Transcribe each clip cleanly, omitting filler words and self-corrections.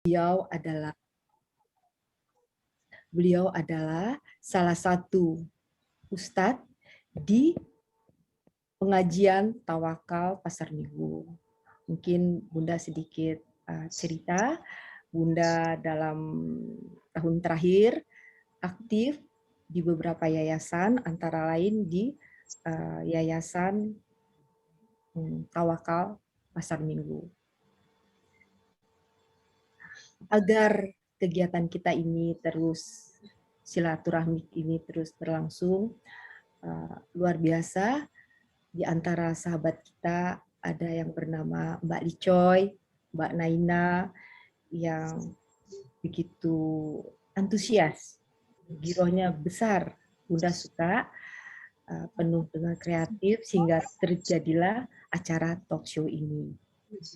Beliau adalah salah satu ustadz di pengajian tawakal Pasar Minggu. Mungkin Bunda sedikit cerita. Bunda dalam tahun terakhir aktif di beberapa yayasan, antara lain di Yayasan Tawakal Pasar Minggu. Agar kegiatan kita ini terus, silaturahmi ini terus berlangsung, luar biasa, di antara sahabat kita ada yang bernama Mbak Licoy, Mbak Naina, yang begitu antusias, girohnya besar, Bunda suka, penuh dengan kreatif, sehingga terjadilah acara talk show ini.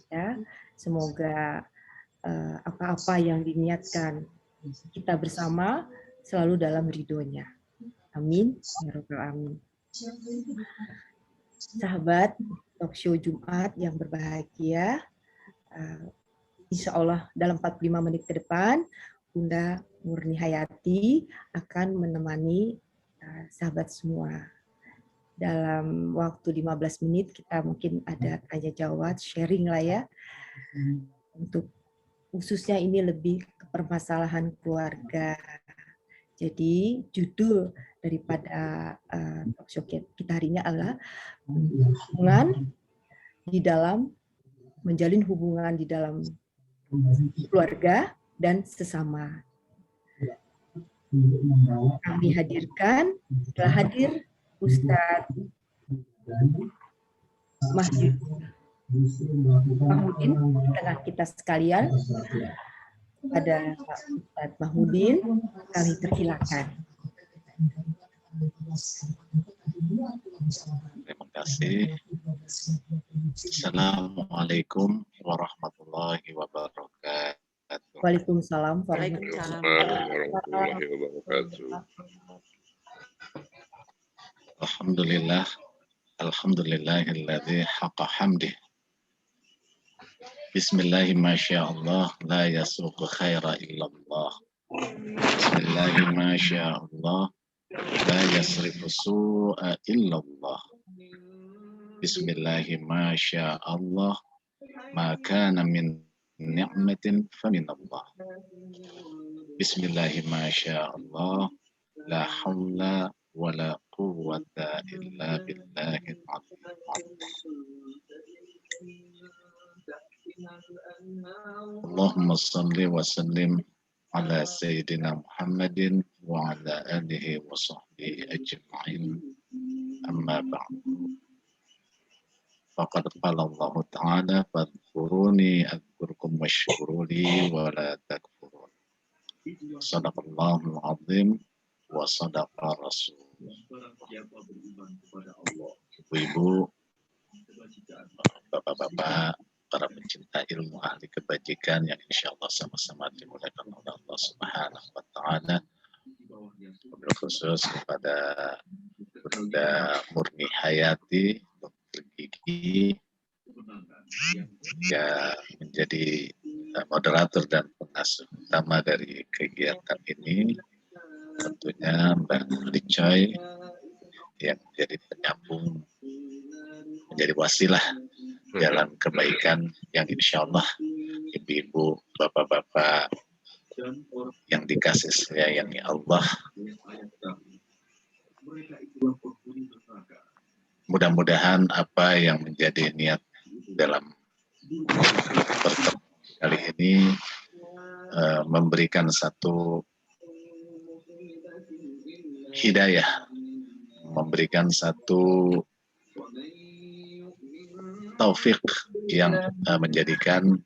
Ya, semoga apa-apa yang diniatkan kita bersama selalu dalam ridhonya. Amin. Ya Rabbal Alamin. Sahabat talk show Jumat yang berbahagia, insya Allah dalam 45 menit ke depan, Bunda Murni Hayati akan menemani sahabat semua. Dalam waktu 15 menit kita mungkin ada tanya jawab, sharing lah ya. Untuk khususnya ini lebih ke permasalahan keluarga. Jadi judul daripada talk show kita hari ini adalah menjalin hubungan di dalam keluarga dan sesama. Kami hadirkan, telah hadir Ustadz Mahmudin tengah kita sekalian. Pada Ustadz Mahmudin, kami persilakan. Terima kasih. Assalamualaikum warahmatullahi wabarakatuh. Waalaikumsalam warahmatullahi wabarakatuh. Alhamdulillah, alhamdulillahilladzi haqqa hamdih. Bismillahi masyaallah, la yasuqu khaira illallah. Bismillahi masyaallah, la yasrifu su'a illallah. Bismillahi masyaallah, ma kana min ni'matin faminallah. Bismillahi masyaallah, la hawla wa la quwwata illa billahil aliyyil. Allahumma salli wa sallim ala sayyidina Muhammadin wa ala alihi wa sahbihi ajma'in. Amma ba'du. Faqad qala Allah Ta'ala fadhkuruni adhkurkum washkuruli wa la takfurun. Sadaqallahul azim wa sadaqa rasul. Ibu-ibu, bapak-bapak, para pencinta ilmu, ahli kebajikan yang insya Allah sama-sama dimuliakan oleh Allah Subhanahu wa Ta'ala. Wabil khusus kepada Bunda Murni Hayati, Dokter Gigi, yang menjadi moderator dan pengasuh utama dari kegiatan ini. Tentunya Mbak Licoy yang menjadi penyambung, menjadi wasilah jalan kebaikan yang insya Allah ibu-ibu, bapak-bapak yang dikasih sayangi Allah, mudah-mudahan apa yang menjadi niat dalam pertemuan kali ini memberikan satu hidayah, memberikan satu taufik yang menjadikan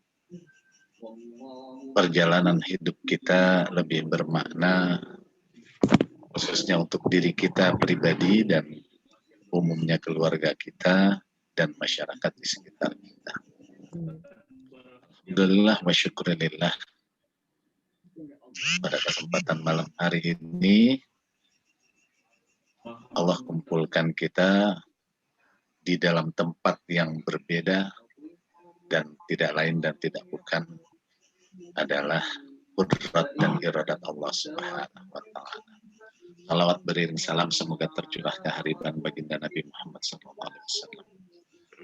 perjalanan hidup kita lebih bermakna, khususnya untuk diri kita pribadi dan umumnya keluarga kita dan masyarakat di sekitar kita. Alhamdulillah wa syukurillah, pada kesempatan malam hari ini Allah kumpulkan kita di dalam tempat yang berbeda dan tidak lain dan tidak bukan adalah kudrat dan iradat Allah Subhanahu wa Ta'ala. Salawat beriring salam semoga tercurah kehariban baginda Nabi Muhammad SAW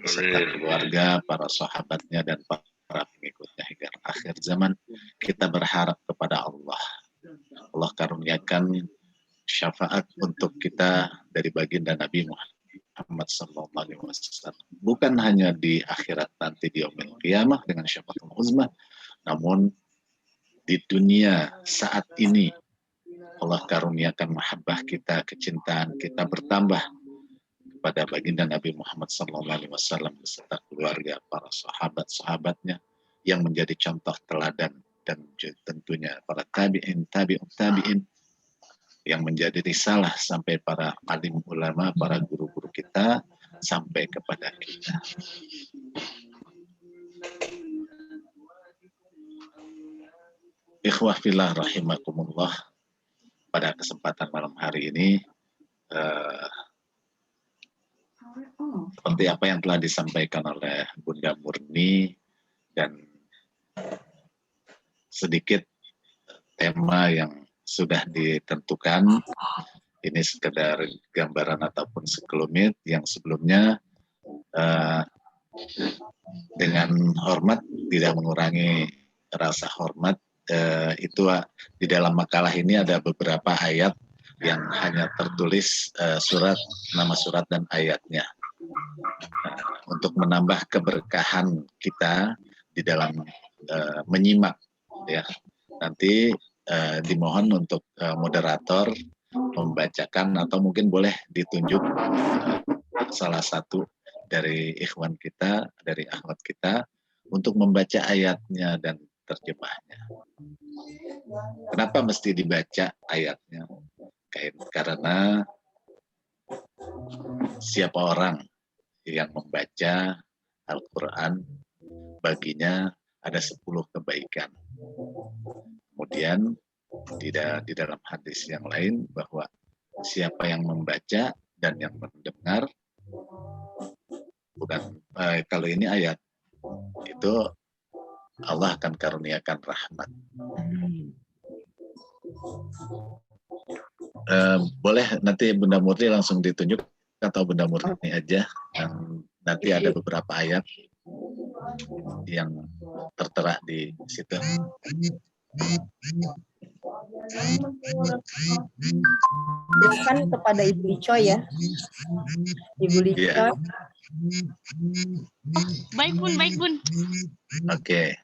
beserta keluarga, para sahabatnya dan para pengikutnya hingga akhir zaman. Kita berharap kepada Allah. Allah karuniakan syafaat untuk kita dari baginda Nabi Muhammad SAW. Bukan hanya di akhirat nanti di yaumil qiyamah dengan syafaatul uzma, namun di dunia saat ini Allah karuniakan mahabbah kita, kecintaan kita bertambah kepada baginda Nabi Muhammad SAW beserta keluarga, para sahabat-sahabatnya yang menjadi contoh teladan, dan tentunya para tabi'in yang menjadi risalah sampai para alim ulama, para guru-guru kita sampai kepada kita. Ikhwah fillah rahimakumullah, pada kesempatan malam hari ini seperti apa yang telah disampaikan oleh Bunda Murni dan sedikit tema yang sudah ditentukan, ini sekedar gambaran ataupun sekelumit yang sebelumnya dengan hormat, tidak mengurangi rasa hormat. Itu di dalam makalah ini ada beberapa ayat yang hanya tertulis nama surat dan ayatnya, untuk menambah keberkahan kita di dalam menyimak, ya. Nanti dimohon untuk moderator membacakan atau mungkin boleh ditunjuk salah satu dari ikhwan kita, dari akhwat kita untuk membaca ayatnya dan terjemahnya. Kenapa mesti dibaca ayatnya? Karena siapa orang yang membaca Al-Quran, baginya ada 10 kebaikan. Kemudian di dalam hadis yang lain bahwa siapa yang membaca dan yang mendengar, bukan kalau ini ayat, itu Allah akan karuniakan rahmat. Boleh nanti Bunda Murni langsung ditunjuk atau Bunda Murni aja. Nanti ada beberapa ayat yang tertera di situ. Silakan kepada Ibu Ico ya. Ibu Ico. Yeah. Baik Bun. Oke,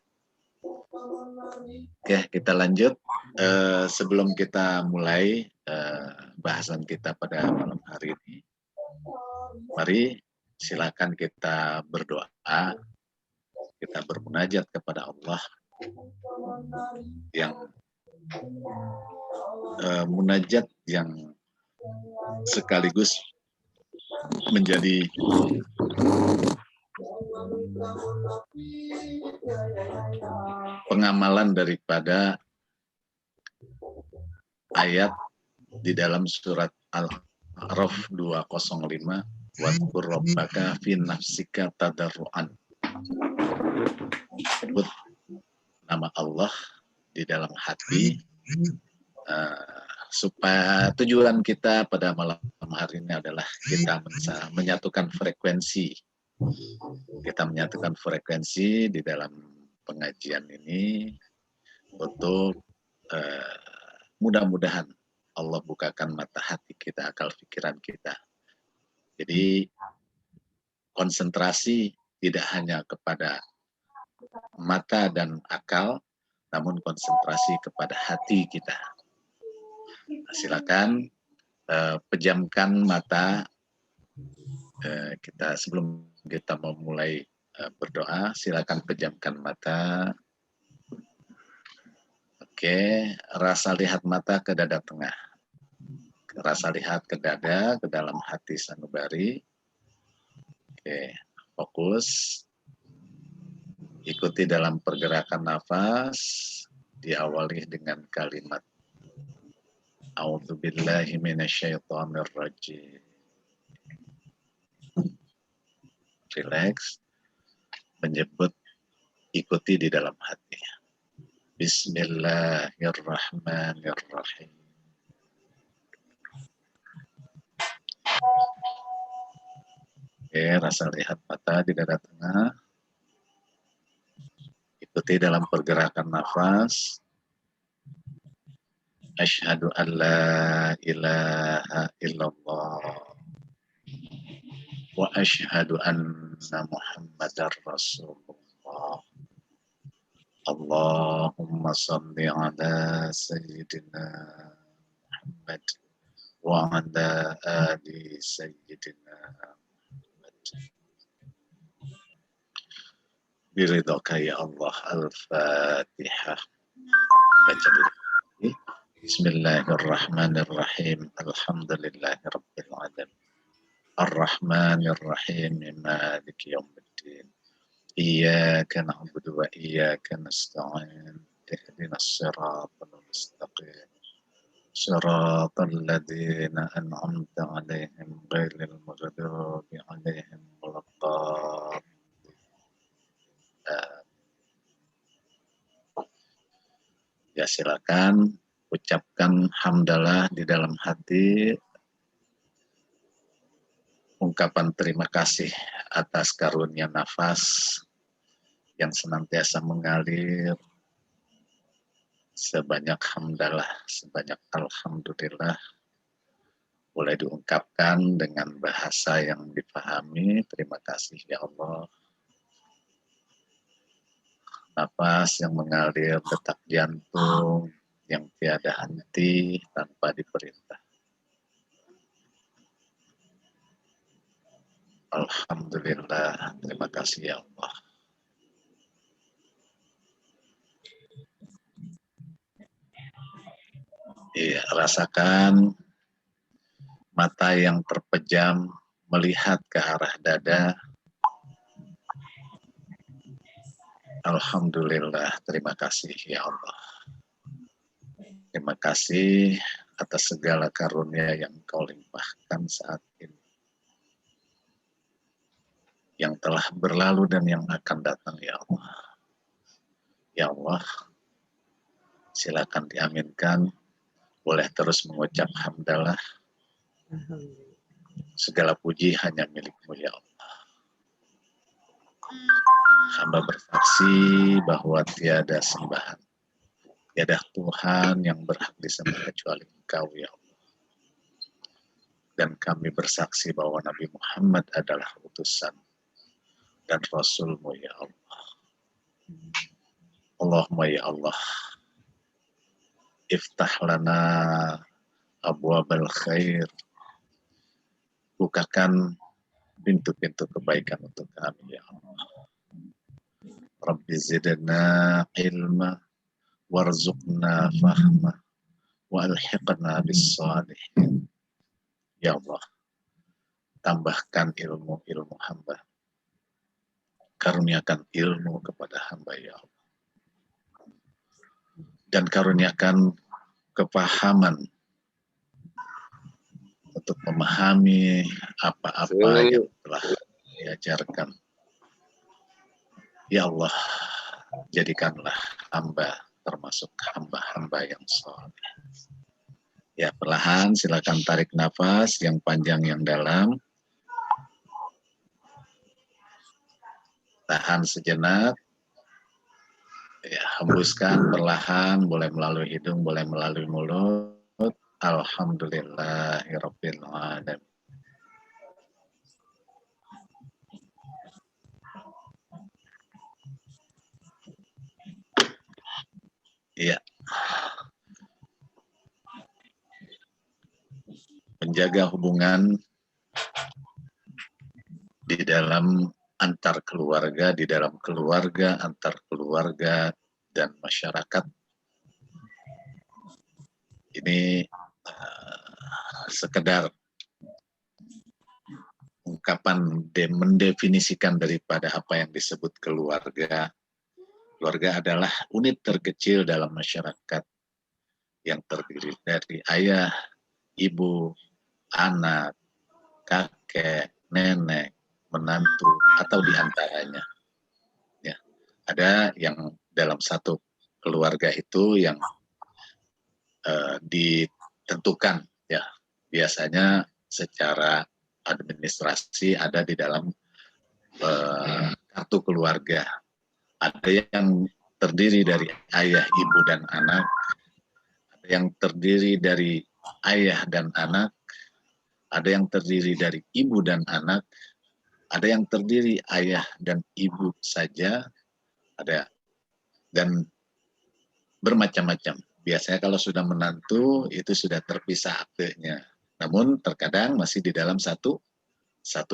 kita lanjut. Sebelum kita mulai bahasan kita pada malam hari ini, mari silakan kita berdoa, kita bermunajat kepada Allah yang munajat yang sekaligus menjadi pengamalan daripada ayat di dalam surat Al-A'raf 205, wadhkur rabbaka fi nafsika tadarruan. Sebut nama Allah di dalam hati, supaya tujuan kita pada malam hari ini adalah kita menyatukan frekuensi. Kita menyatukan frekuensi di dalam pengajian ini untuk mudah-mudahan Allah bukakan mata hati kita, akal pikiran kita. Jadi konsentrasi tidak hanya kepada mata dan akal, namun konsentrasi kepada hati kita. Silakan pejamkan mata kita sebelum kita memulai berdoa. Silakan pejamkan mata. Oke, rasa lihat mata ke dada tengah. Rasa lihat ke dada, ke dalam hati sanubari. Oke, fokus. Ikuti dalam pergerakan nafas. Diawali dengan kalimat A'udzubillahi minasyaitonirrajim. Relax, menyebut, ikuti di dalam hati. Bismillahirrahmanirrahim. Oke, rasa lihat mata di dada tengah. Ikuti dalam pergerakan nafas. Asyhadu an la ilaha illallah wa asyhadu anna Muhammadar Rasulullah. Allahumma salli ala Sayyidina Muhammad wa ala ali Sayyidina Muhammad. Biridhaka ya Allah. Al-Fatihah. Baca dulu. Bismillahirrahmanirrahim. Alhamdulillahi Rabbil Alamin. Ar-Rahmanir-Rahim. Maliki yaumiddin. Iyyaka na'budu wa iyyaka nasta'in. Ihdinas siratal mustaqim. Siratal ladzina an'amta 'alaihim ghairil maghdubi 'alaihim waladdallin. Ya, silakan ucapkan hamdalah di dalam hati, ungkapan terima kasih atas karunia nafas yang senantiasa mengalir, sebanyak hamdalah, sebanyak alhamdulillah, boleh diungkapkan dengan bahasa yang dipahami. Terima kasih ya Allah. Nafas yang mengalir, detak jantung yang tiada henti tanpa diperintah. Alhamdulillah, terima kasih ya Allah. Iya, rasakan mata yang terpejam melihat ke arah dada. Alhamdulillah, terima kasih ya Allah. Terima kasih atas segala karunia yang Kau limpahkan saat ini, yang telah berlalu dan yang akan datang ya Allah. Ya Allah, silakan diaminkan. Boleh terus mengucap hamdalah. Segala puji hanya milik-Mu ya Allah. Hamba bersaksi bahwa tiada sembahan, tiada Tuhan yang berhak disembah kecuali Engkau ya Allah. Dan kami bersaksi bahwa Nabi Muhammad adalah utusan dan Rasul-Mu ya Allah. Allahumma ya Allah, iftah lana abwabal khair. Bukakan pintu-pintu kebaikan untuk kami ya Allah. Rabbi zidna ilma warzuqna fahma wa alhiqna bis salihin. Ya Allah, tambahkan ilmu-ilmu hamba. Karuniakan ilmu kepada hamba ya Allah. Dan karuniakan kepahaman untuk memahami apa-apa yang telah diajarkan. Ya Allah, jadikanlah hamba termasuk hamba-hamba yang saleh. Ya, perlahan silakan tarik nafas yang panjang yang dalam. Tahan sejenak. Ya, hembuskan perlahan, boleh melalui hidung, boleh melalui mulut. Alhamdulillahirabbil alamin. Iya. Menjaga hubungan di dalam antar keluarga, di dalam keluarga, antar keluarga, dan masyarakat. Ini sekedar ungkapan mendefinisikan daripada apa yang disebut keluarga. Keluarga adalah unit terkecil dalam masyarakat yang terdiri dari ayah, ibu, anak, kakek, nenek, menantu, atau diantaranya. Ya, ada yang dalam satu keluarga itu yang ditentukan ya, biasanya secara administrasi ada di dalam kartu keluarga. Ada yang terdiri dari ayah, ibu, dan anak, ada yang terdiri dari ayah dan anak, ada yang terdiri dari ibu dan anak, ada yang terdiri ayah dan ibu saja, ada, dan bermacam-macam. Biasanya kalau sudah menantu itu sudah terpisah aktenya. Namun terkadang masih di dalam satu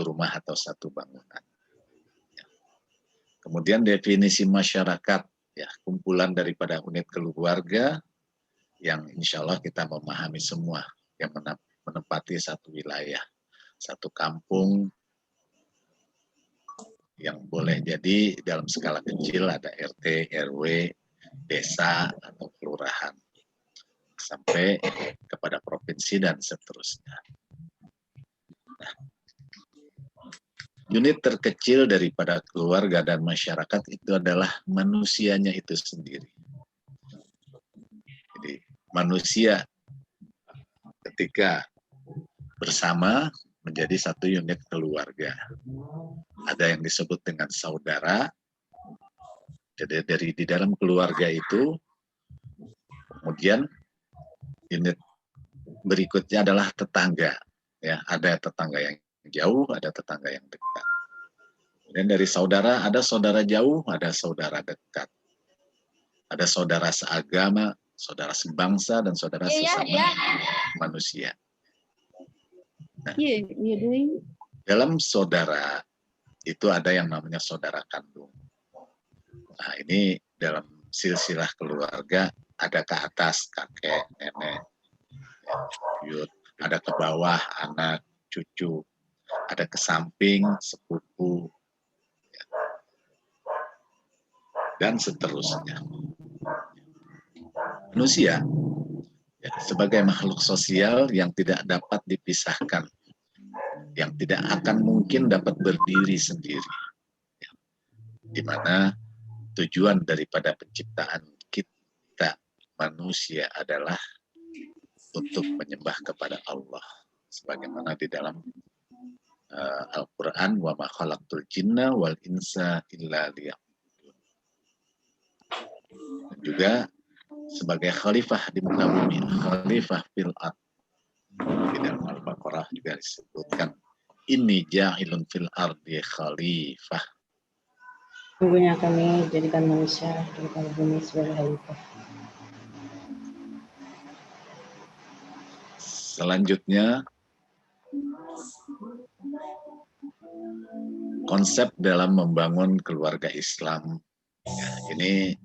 rumah atau satu bangunan. Kemudian definisi masyarakat, ya, kumpulan daripada unit keluarga yang insya Allah kita memahami semua, yang menempati satu wilayah, satu kampung, yang boleh jadi dalam skala kecil ada RT, RW, desa, atau kelurahan, sampai kepada provinsi dan seterusnya. Nah, unit terkecil daripada keluarga dan masyarakat itu adalah manusianya itu sendiri. Jadi manusia ketika bersama menjadi satu unit keluarga. Ada yang disebut dengan saudara. Jadi dari di dalam keluarga itu, kemudian unit berikutnya adalah tetangga. Ya, ada tetangga yang jauh, ada tetangga yang dekat. Dan dari saudara, ada saudara jauh, ada saudara dekat. Ada saudara seagama, saudara sebangsa, dan saudara sesama manusia. Nah, dalam saudara itu ada yang namanya saudara kandung. Nah, ini dalam silsilah keluarga ada ke atas kakek, nenek, buyut, ada ke bawah anak, cucu, ada ke samping sepupu, dan seterusnya. Manusia ya, sebagai makhluk sosial yang tidak dapat dipisahkan, yang tidak akan mungkin dapat berdiri sendiri, ya, di mana tujuan daripada penciptaan kita manusia adalah untuk menyembah kepada Allah, sebagaimana di dalam Al-Quran, wa ma khalaqtul jinna wal insa illa liya'budun. Dan juga sebagai khalifah di muka bumi, khalifah fil ard. Di dalam Al-Baqarah juga disebutkan, inni ja'ilun fil ardi khalifah. Sungguhnya kami jadikan manusia di muka bumi sebagai khalifah. Selanjutnya, konsep dalam membangun keluarga Islam, ya, ini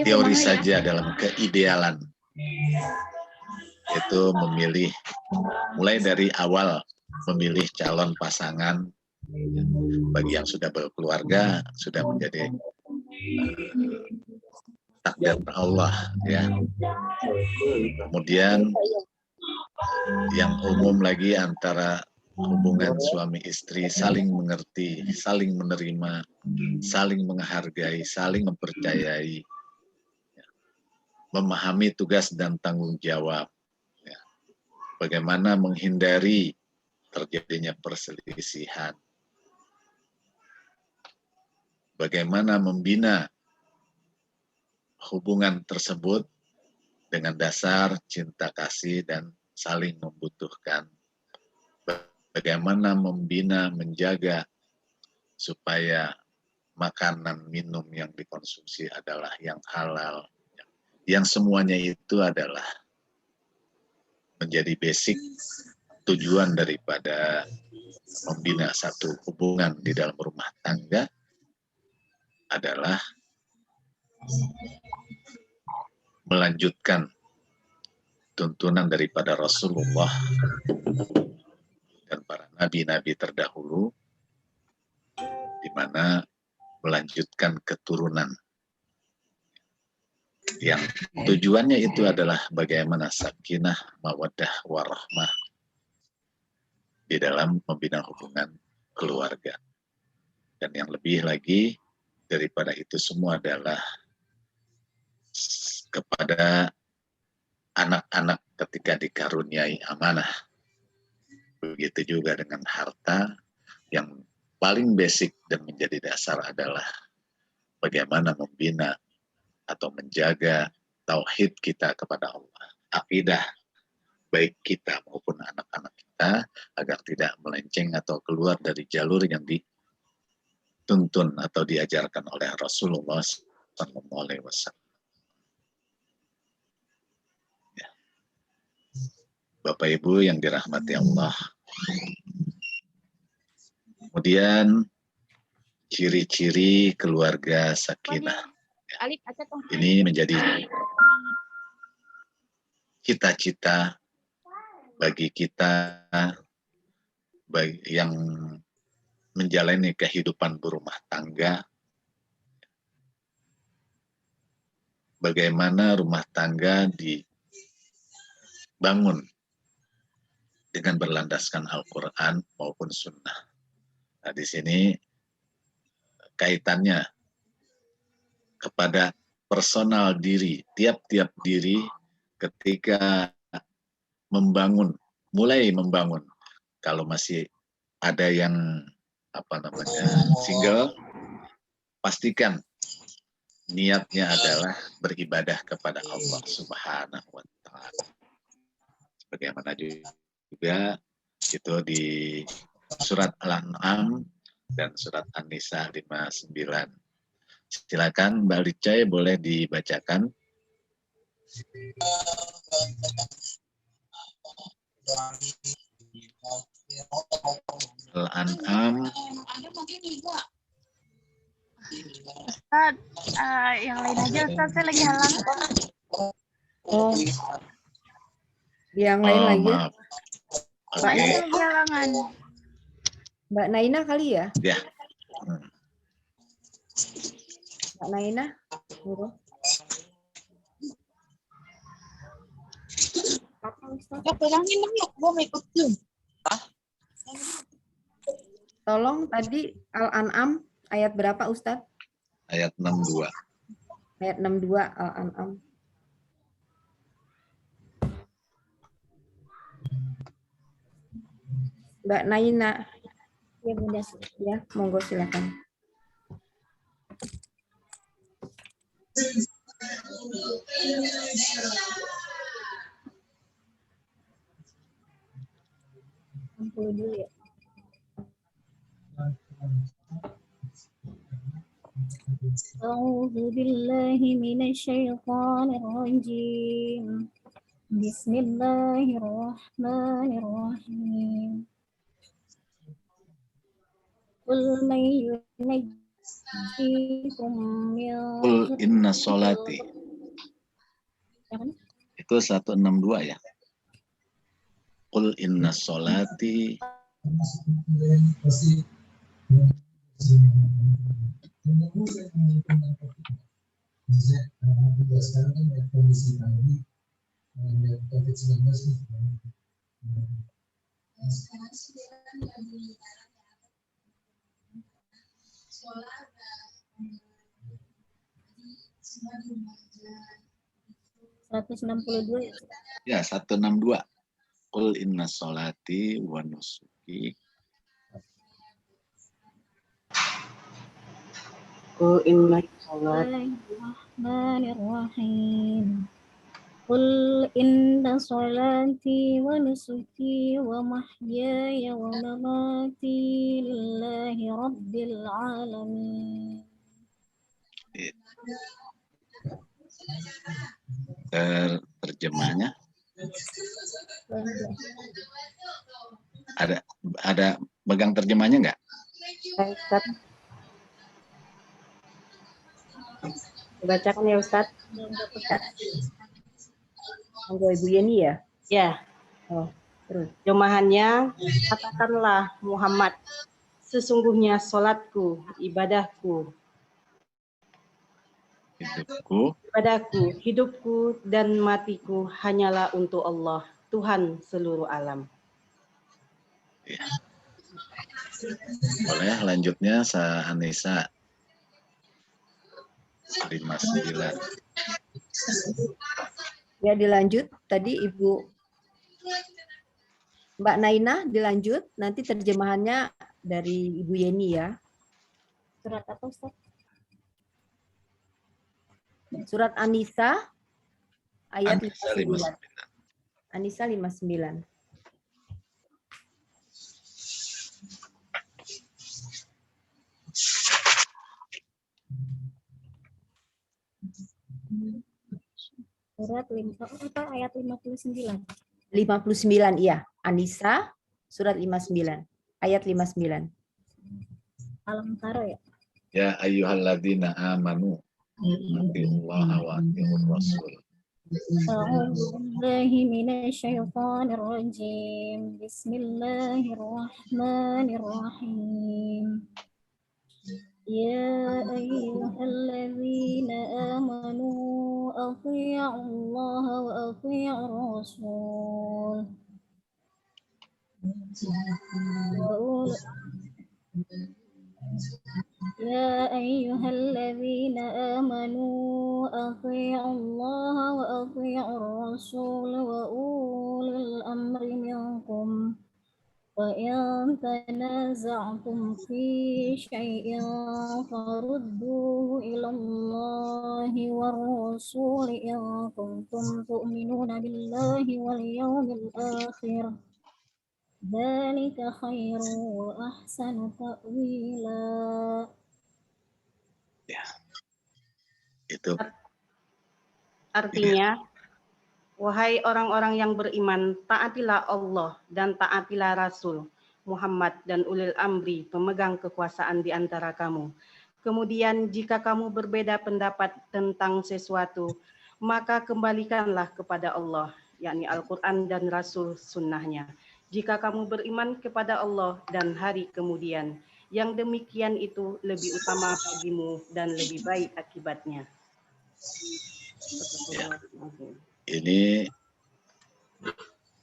teori saja dalam keidealan, yaitu memilih mulai dari awal memilih calon pasangan. Bagi yang sudah berkeluarga sudah menjadi takdir Allah, ya. Kemudian yang umum lagi antara hubungan suami istri, saling mengerti, saling menerima, saling menghargai, saling mempercayai, ya, memahami tugas dan tanggung jawab, ya. Bagaimana menghindari terjadinya perselisihan, bagaimana membina hubungan tersebut dengan dasar cinta kasih dan saling membutuhkan. Bagaimana membina, menjaga supaya makanan, minum yang dikonsumsi adalah yang halal. Yang semuanya itu adalah menjadi basic tujuan daripada membina satu hubungan di dalam rumah tangga adalah melanjutkan tuntunan daripada Rasulullah dan para nabi-nabi terdahulu, di mana melanjutkan keturunan yang tujuannya itu adalah bagaimana sakinah, mawaddah, warahmah di dalam membina hubungan keluarga. Dan yang lebih lagi daripada itu semua adalah kepada anak-anak ketika dikaruniai amanah. Begitu juga dengan harta, yang paling basic dan menjadi dasar adalah bagaimana membina atau menjaga tauhid kita kepada Allah, akidah baik kita maupun anak-anak kita, agar tidak melenceng atau keluar dari jalur yang dituntun atau diajarkan oleh Rasulullah SAW. Ya. Bapak Ibu yang dirahmati Allah, kemudian ciri-ciri keluarga sakinah. Ini menjadi cita-cita bagi kita yang menjalani kehidupan berumah tangga. Bagaimana rumah tangga dibangun dengan berlandaskan Al-Quran maupun Sunnah. Nah, di sini kaitannya kepada personal diri, tiap-tiap diri ketika mulai membangun. Kalau masih ada yang single, pastikan niatnya adalah beribadah kepada Allah Subhanahu wa Ta'ala. Bagaimana juga itu di surat Al-An'am dan surat An-Nisa 59. Silakan Mbak Licai, boleh dibacakan. Al-An'am. Ustaz, yang lain aja Ustaz, saya lagi halang. Oh, yang lain lagi. Maaf. Mbak Okay. lagi halangan. Mbak Naina kali ya? Ya. Mbak Naina, tolong tadi Al-An'am ayat berapa Ustadz? Ayat 62. Ayat 62 Al-An'am. Mbak Naina. Ya Bunda, ya monggo silakan. Dulu ya. أعوذ بالله من الشيطان الرجيم بسم الله الرحمن الرحيم قل من ينجيكم من Qul inna sholati. Itu 162 ya. Qul inna sholati. Ya, 162. Qul inna sholati wa nusuki. Qul inna sholat Bismillahirrahmanirrahim. Qul inna salati wa nusuki wa mahyaya wa mamati lillahi rabbil alamin. Terjemahnya ada pegang terjemahnya nggak? Ustaz. Dibacakan ya Ustaz. Monggo Ibu Yeni ya? Ya. Oh, terus. Terjemahannya, katakanlah Muhammad, sesungguhnya sholatku, ibadahku, hidupku dan matiku hanyalah untuk Allah, Tuhan seluruh alam. Ya. Boleh lanjutnya Anissa. 59. Ya, dilanjut. Tadi Ibu Mbak Naina dilanjut. Nanti terjemahannya dari Ibu Yeni ya. Surat apa Ustaz? Surat An-Nisa ayat An-Nisa 59. 59. An-Nisa 59. Surat apa ayat 59. 59 iya. An-Nisa surat 59. Ayat 59. Alam Taro ya. Ya ayyuhalladzina amanu atiullaha wa atiur rasul. A'udzu billahi minasyaitonir rajim. Bismillahirrahmanirrahim. Ya ayyuhalladzina amanu athi'ullaha wa athi'ur rasul. يا أيها الذين آمنوا أطيعوا الله وأطيعوا الرسول وأولي الأمر منكم وإن تنازعتم في شيء فردوه إلى الله والرسول إن كنتم تؤمنون بالله واليوم الآخر ذلك خير وأحسن تأويلا. Ya. Itu Artinya, wahai orang-orang yang beriman, taatilah Allah dan taatilah Rasul Muhammad dan ulil amri, pemegang kekuasaan di antara kamu. Kemudian jika kamu berbeda pendapat tentang sesuatu, maka kembalikanlah kepada Allah, yakni Al-Quran dan Rasul sunnahnya. Jika kamu beriman kepada Allah dan hari kemudian, yang demikian itu lebih utama bagimu dan lebih baik akibatnya. Ya. Ini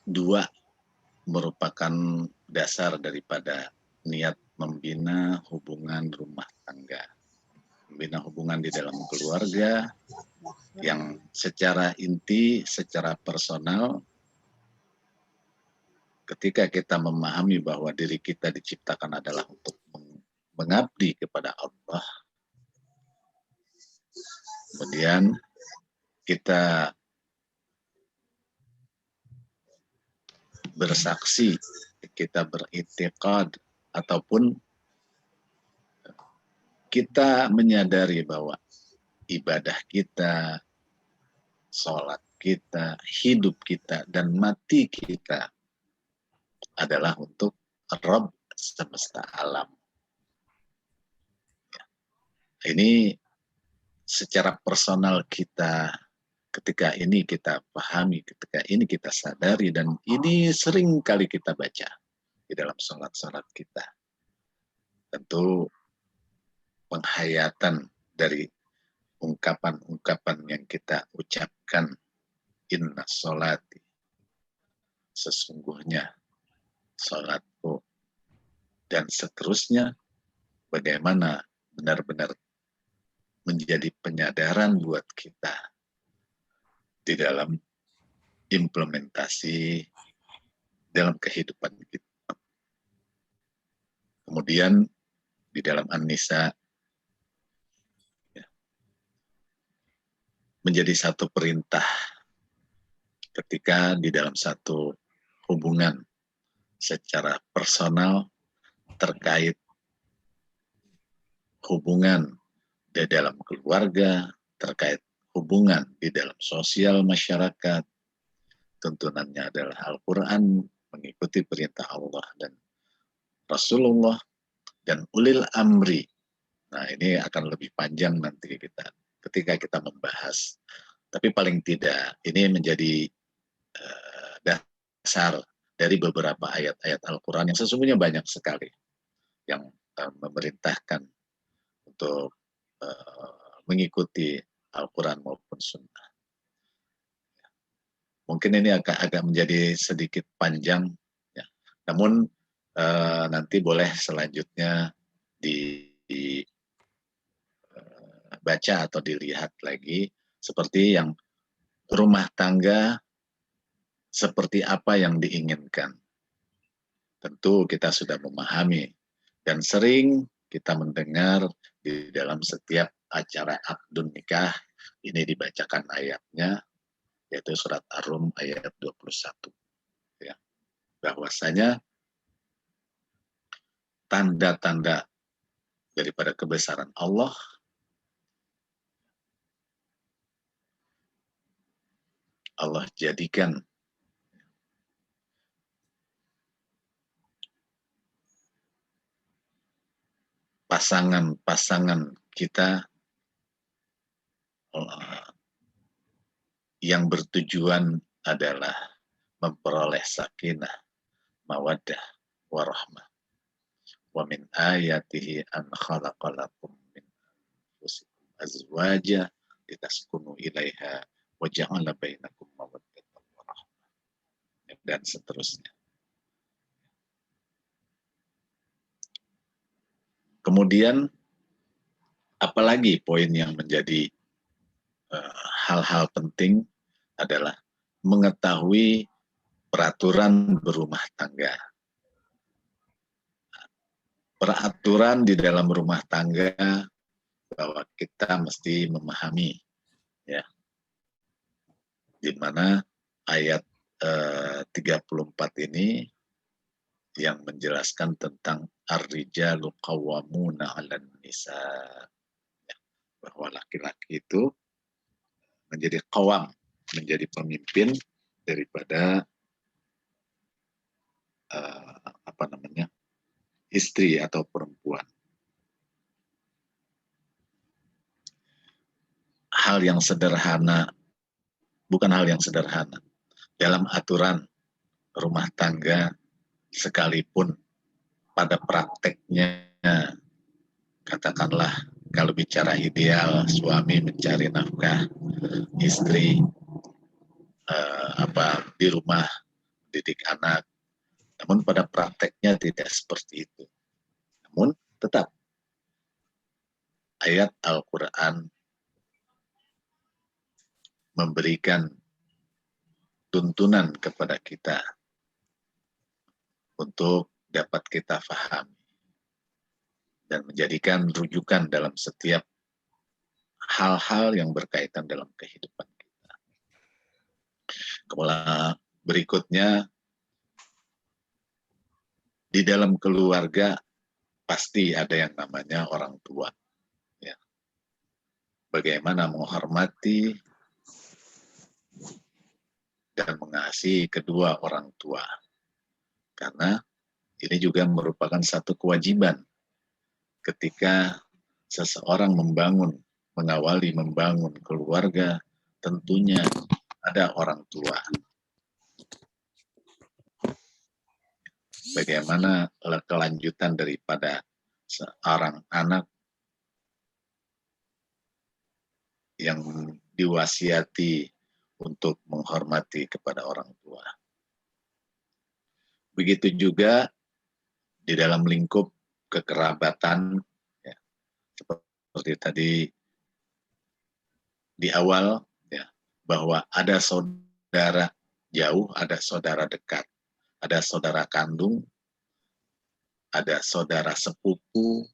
dua merupakan dasar daripada niat membina hubungan rumah tangga. Membina hubungan di dalam keluarga yang secara inti, secara personal, ketika kita memahami bahwa diri kita diciptakan adalah untuk mengabdi kepada Allah, kemudian kita bersaksi, kita beritikad, ataupun kita menyadari bahwa ibadah kita, sholat kita, hidup kita, dan mati kita adalah untuk Rabb semesta alam. Ini secara personal kita, ketika ini kita pahami, ketika ini kita sadari, dan ini sering kali kita baca di dalam sholat-sholat kita. Tentu penghayatan dari ungkapan-ungkapan yang kita ucapkan, inna sholati, sesungguhnya sholatku, dan seterusnya, bagaimana benar-benar menjadi penyadaran buat kita di dalam implementasi dalam kehidupan kita. Kemudian di dalam An-Nisa ya, menjadi satu perintah ketika di dalam satu hubungan secara personal terkait hubungan di dalam keluarga, terkait hubungan di dalam sosial masyarakat. Tuntunannya adalah Al-Quran, mengikuti perintah Allah dan Rasulullah, dan ulil amri. Nah, ini akan lebih panjang nanti kita ketika kita membahas. Tapi paling tidak, ini menjadi dasar dari beberapa ayat-ayat Al-Quran yang sesungguhnya banyak sekali yang memerintahkan untuk mengikuti Al-Quran maupun Sunnah. Mungkin ini agak menjadi sedikit panjang, ya. Namun nanti boleh selanjutnya dibaca atau dilihat lagi seperti yang rumah tangga seperti apa yang diinginkan. Tentu kita sudah memahami dan sering kita mendengar di dalam setiap acara akdun nikah ini dibacakan ayatnya, yaitu surat Ar-Rum ayat 21. Ya. Bahwasanya tanda-tanda daripada kebesaran Allah jadikan pasangan-pasangan kita yang bertujuan adalah memperoleh sakinah, mawaddah, warahmah. Wa min ayatihi an khalaqalakum min anfusikum azwaja litaskunu ilaiha wa ja'ala bainakum mawaddatan wa rahmah. Dan seterusnya. Kemudian apalagi poin yang menjadi hal-hal penting adalah mengetahui peraturan berumah tangga. Peraturan di dalam rumah tangga bahwa kita mesti memahami, ya, di mana ayat 34 ini yang menjelaskan tentang ar-rijalu qawwamuna 'alan nisa, ya, bahwa laki-laki itu menjadi qawam, menjadi pemimpin daripada istri atau perempuan. Hal yang sederhana, bukan hal yang sederhana. Dalam aturan rumah tangga sekalipun pada prakteknya, katakanlah kalau bicara ideal, suami mencari nafkah, istri di rumah didik anak. Namun pada prakteknya tidak seperti itu. Namun tetap ayat Al-Quran memberikan tuntunan kepada kita untuk dapat kita fahami dan menjadikan rujukan dalam setiap hal-hal yang berkaitan dalam kehidupan kita. Kemudian berikutnya, di dalam keluarga pasti ada yang namanya orang tua. Ya. Bagaimana menghormati dan mengasihi kedua orang tua. Karena ini juga merupakan satu kewajiban ketika seseorang mengawali membangun keluarga, tentunya ada orang tua. Bagaimana kelanjutan daripada seorang anak yang diwasiati untuk menghormati kepada orang tua. Begitu juga di dalam lingkup kekerabatan, ya, seperti tadi di awal, ya, bahwa ada saudara jauh, ada saudara dekat. Ada saudara kandung, ada saudara sepupu,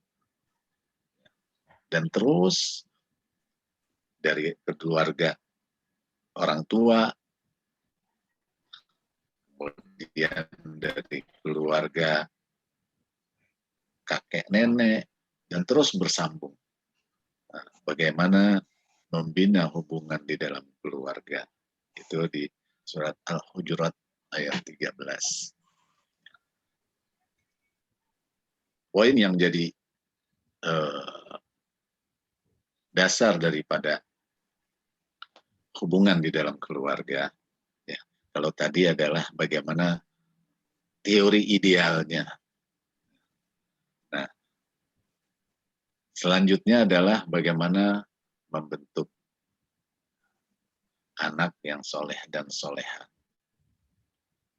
dan terus dari keluarga orang tua, kemudian dari keluarga kakek nenek, dan terus bersambung. Nah, bagaimana membina hubungan di dalam keluarga, itu di surat Al-Hujurat ayat 13. Poin yang jadi dasar daripada hubungan di dalam keluarga, ya, kalau tadi adalah bagaimana teori idealnya. Nah, selanjutnya adalah bagaimana membentuk anak yang soleh dan soleha.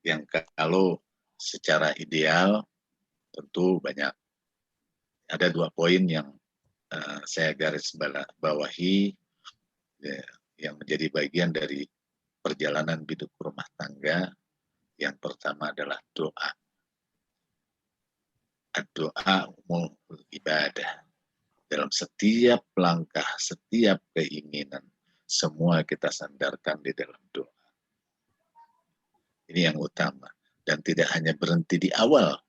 Yang kalau secara ideal tentu banyak, ada 2 poin yang saya garis bawahi ya, yang menjadi bagian dari perjalanan hidup rumah tangga. Yang pertama adalah doa. Doa umul ibadah. Dalam setiap langkah, setiap keinginan, semua kita sandarkan di dalam doa. Ini yang utama. Dan tidak hanya berhenti di awal,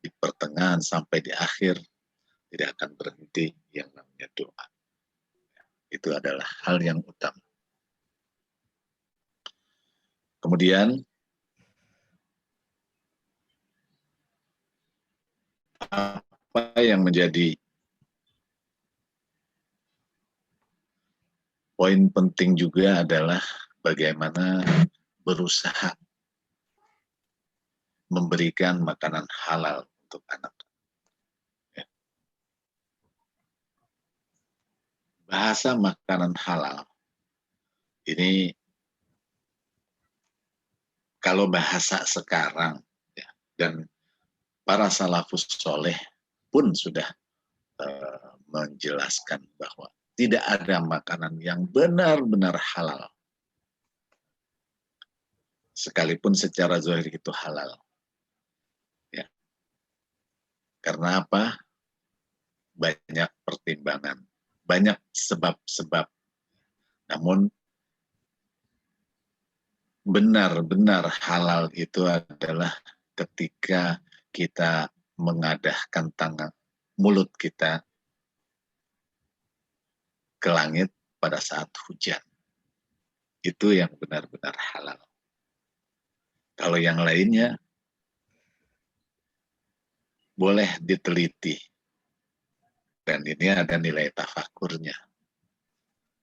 di pertengahan sampai di akhir, tidak akan berhenti yang namanya doa. Itu adalah hal yang utama. Kemudian, apa yang menjadi poin penting juga adalah bagaimana berusaha memberikan makanan halal untuk anak. Ya. Bahasa makanan halal ini kalau bahasa sekarang ya, dan para salafus soleh pun sudah menjelaskan bahwa tidak ada makanan yang benar-benar halal. Sekalipun secara zahir itu halal. Ya. Karena apa? Banyak pertimbangan, banyak sebab-sebab. Namun benar-benar halal itu adalah ketika kita mengadahkan tangan mulut kita ke langit pada saat hujan. Itu yang benar-benar halal. Kalau yang lainnya boleh diteliti. Dan ini ada nilai tafakurnya.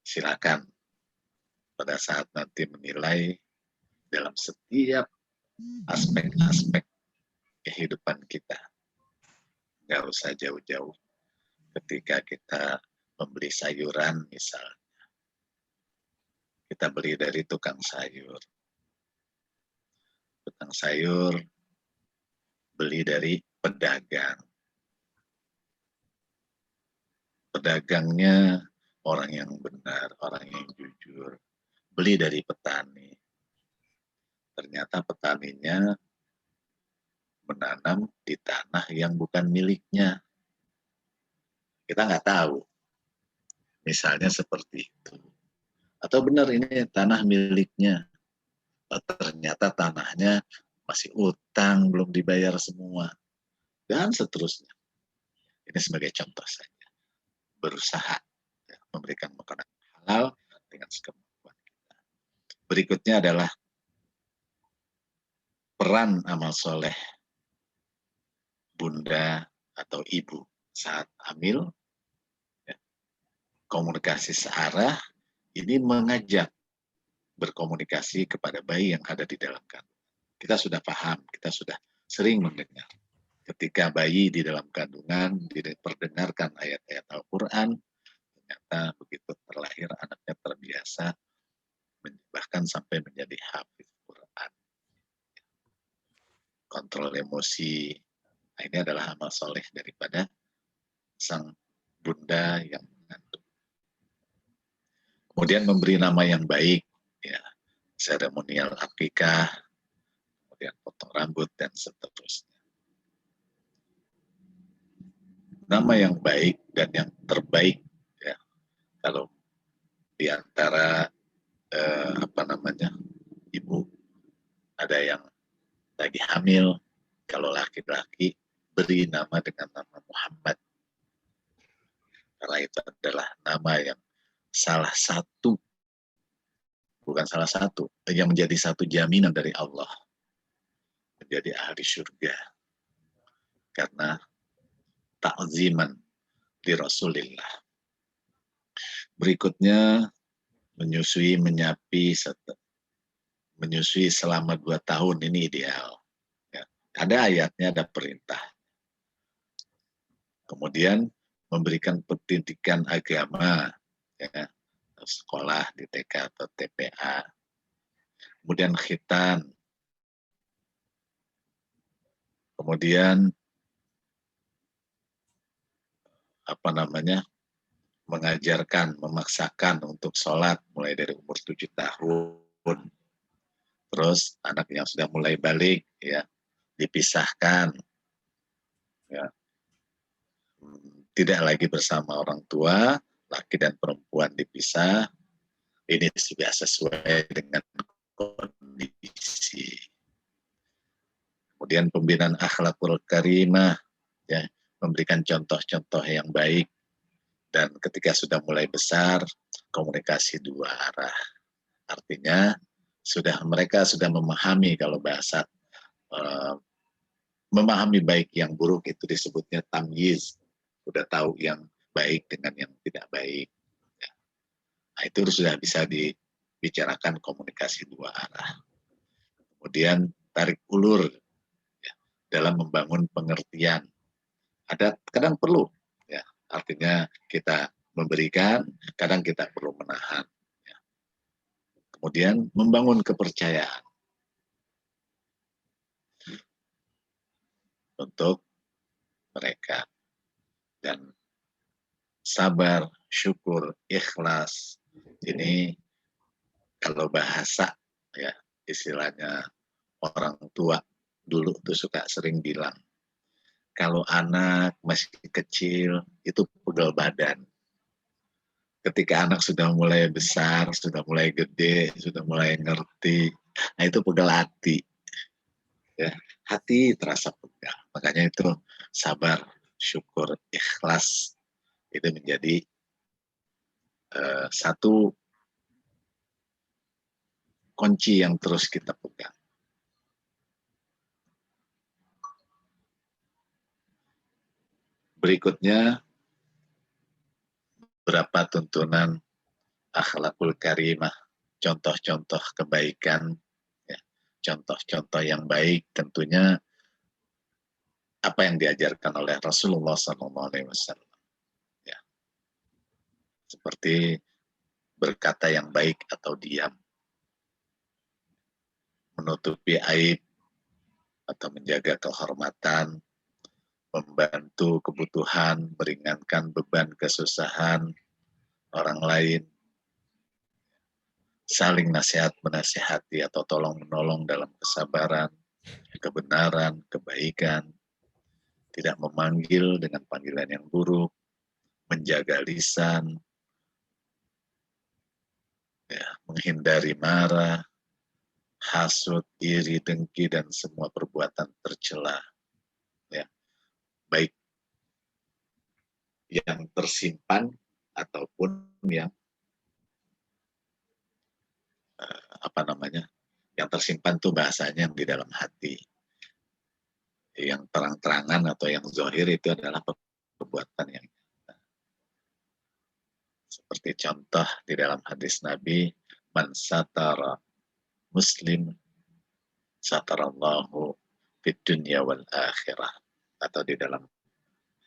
Silakan pada saat nanti menilai dalam setiap aspek-aspek kehidupan kita. Nggak usah jauh-jauh. Ketika kita membeli sayuran misalnya, kita beli dari tukang sayur. Tukang sayur beli dari pedagang. Pedagangnya orang yang benar, orang yang jujur. Beli dari petani. Ternyata petaninya menanam di tanah yang bukan miliknya. Kita nggak tahu. Misalnya seperti itu. Atau benar ini tanah miliknya. Ternyata tanahnya masih utang, belum dibayar semua. Dan seterusnya. Ini sebagai contoh saja. Berusaha ya, memberikan makanan halal dengan sekemampuan kita. Berikutnya adalah peran amal soleh bunda atau ibu saat hamil, ya, komunikasi searah, ini mengajak berkomunikasi kepada bayi yang ada di dalam kandungan. Kita sudah paham, kita sudah sering mendengar. Ketika bayi di dalam kandungan diperdengarkan ayat-ayat Al-Quran, ternyata begitu terlahir anaknya terbiasa, bahkan sampai menjadi hafiz Quran. Kontrol emosi, nah ini adalah amal soleh daripada sang bunda yang mengandung. Kemudian memberi nama yang baik, ya, seremonial akikah, kemudian potong rambut dan seterusnya. Nama yang baik dan yang terbaik, ya, kalau di antara ibu ada yang lagi hamil, kalau laki-laki beri nama dengan nama Muhammad, karena itu adalah nama yang salah satu, bukan salah satu, yang menjadi satu jaminan dari Allah menjadi ahli surga, karena ta'ziman di Rasulillah. Berikutnya menyusui, menyusui selama 2 tahun, ini ideal. Ya. Ada ayatnya, ada perintah. Kemudian memberikan pendidikan agama, ya, sekolah di TK atau TPA. Kemudian khitan. Kemudian mengajarkan, memaksakan untuk sholat mulai dari umur 7 tahun. Terus anak yang sudah mulai balik ya dipisahkan, ya, tidak lagi bersama orang tua, laki dan perempuan dipisah. Ini sudah sesuai dengan kondisi. Kemudian pembinaan akhlakul karimah, ya, memberikan contoh-contoh yang baik, dan ketika sudah mulai besar, komunikasi dua arah. Artinya mereka sudah memahami, kalau bahasa memahami baik yang buruk itu disebutnya tamyiz. Sudah tahu yang baik dengan yang tidak baik. Nah, itu sudah bisa dibicarakan komunikasi dua arah. Kemudian tarik ulur ya, dalam membangun pengertian. Ada kadang perlu, ya, artinya kita memberikan, kadang kita perlu menahan. Ya. Kemudian membangun kepercayaan untuk mereka, dan sabar, syukur, ikhlas. Ini kalau bahasa ya istilahnya orang tua dulu tuh suka sering bilang, kalau anak masih kecil itu pegel badan. Ketika anak sudah mulai besar, sudah mulai gede, sudah mulai ngerti, nah itu pegel hati. Ya, hati terasa pegal. Makanya itu sabar, syukur, ikhlas itu menjadi satu kunci yang terus kita pegang. Berikutnya, berapa tuntunan akhlakul karimah, contoh-contoh kebaikan, ya, contoh-contoh yang baik, tentunya apa yang diajarkan oleh Rasulullah SAW. Ya. Seperti berkata yang baik atau diam, menutupi aib atau menjaga kehormatan, membantu kebutuhan, meringankan beban kesusahan orang lain, saling nasihat menasihati atau tolong menolong dalam kesabaran, kebenaran, kebaikan, tidak memanggil dengan panggilan yang buruk, menjaga lisan, ya, menghindari marah, hasut, iri, dengki, dan semua perbuatan tercela, ya, baik yang tersimpan ataupun yang yang tersimpan tuh bahasanya yang di dalam hati. Yang terang-terangan atau yang zahir itu adalah perbuatan yang seperti contoh di dalam hadis Nabi, man satara muslim satarallahu fid dunya wal akhirah, atau di dalam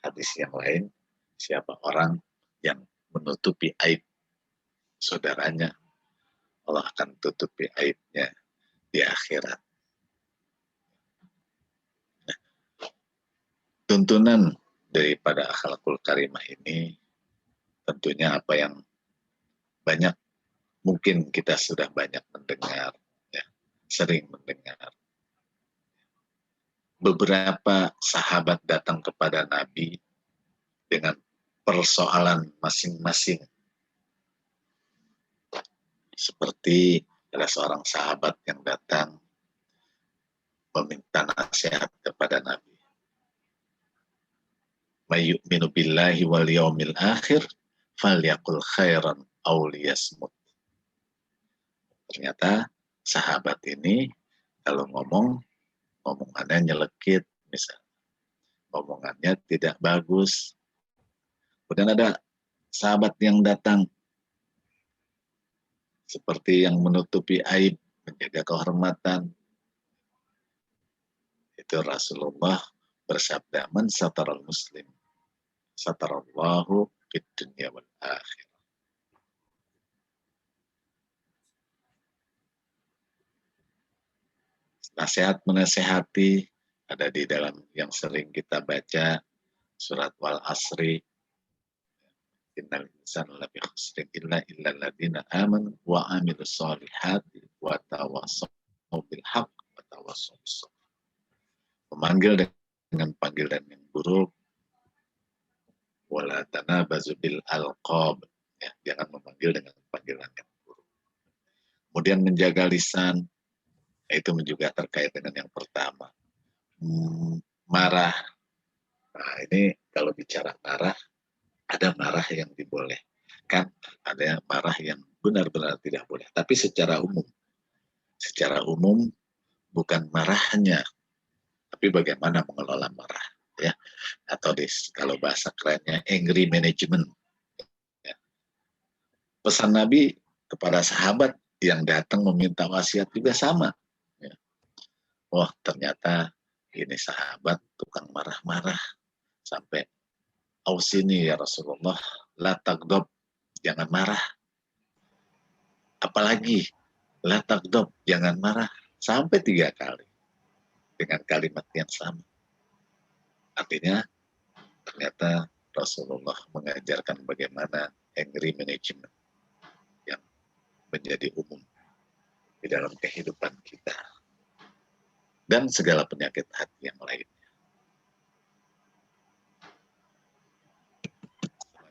hadis yang lain, siapa orang yang menutupi aib saudaranya, Allah akan tutupi aibnya di akhirat. Nah, tuntunan daripada akhlakul karimah ini tentunya apa yang banyak, mungkin kita sudah banyak mendengar, ya, sering mendengar. Beberapa sahabat datang kepada Nabi dengan persoalan masing-masing. Seperti ada seorang sahabat yang datang meminta nasihat kepada Nabi. May yu'minu billahi wal yaumil akhir falyaqul khairan aw liyasmut. Ternyata sahabat ini kalau ngomongannya nyelekit, misalnya omongannya tidak bagus. Kemudian ada sahabat yang datang seperti yang menutupi aib, menjaga kehormatan. Itu Rasulullah bersabda, man sataral muslim satarallahu fid dunya wal akhirah. Nasihat menasehati ada di dalam yang sering kita baca surat Wal Asri, Innal insana lafi khusrin illa alladziina aamanu wa 'amilus shalihati wa tawassaw bil haqq wa tawassaw bis sabr. Memanggil dengan panggilan yang buruk, wala tanabazu bil alqab, ya, jangan memanggil dengan panggilan yang buruk. Kemudian menjaga lisan, itu juga terkait dengan yang pertama. Marah. Nah, ini kalau bicara marah, ada marah yang dibolehkan, ada marah yang benar-benar tidak boleh. Tapi secara umum bukan marahnya, tapi bagaimana mengelola marah, ya. Atau kalau bahasa kerennya angry management. Ya. Pesan Nabi kepada sahabat yang datang meminta wasiat juga sama. Ya. Oh, ternyata ini sahabat tukang marah-marah sampai ausini ya Rasulullah, la tagdob, jangan marah. Apalagi la tagdob, jangan marah, sampai 3 kali dengan kalimat yang sama. Artinya ternyata Rasulullah mengajarkan bagaimana angry management yang menjadi umum di dalam kehidupan kita dan segala penyakit hati yang lain.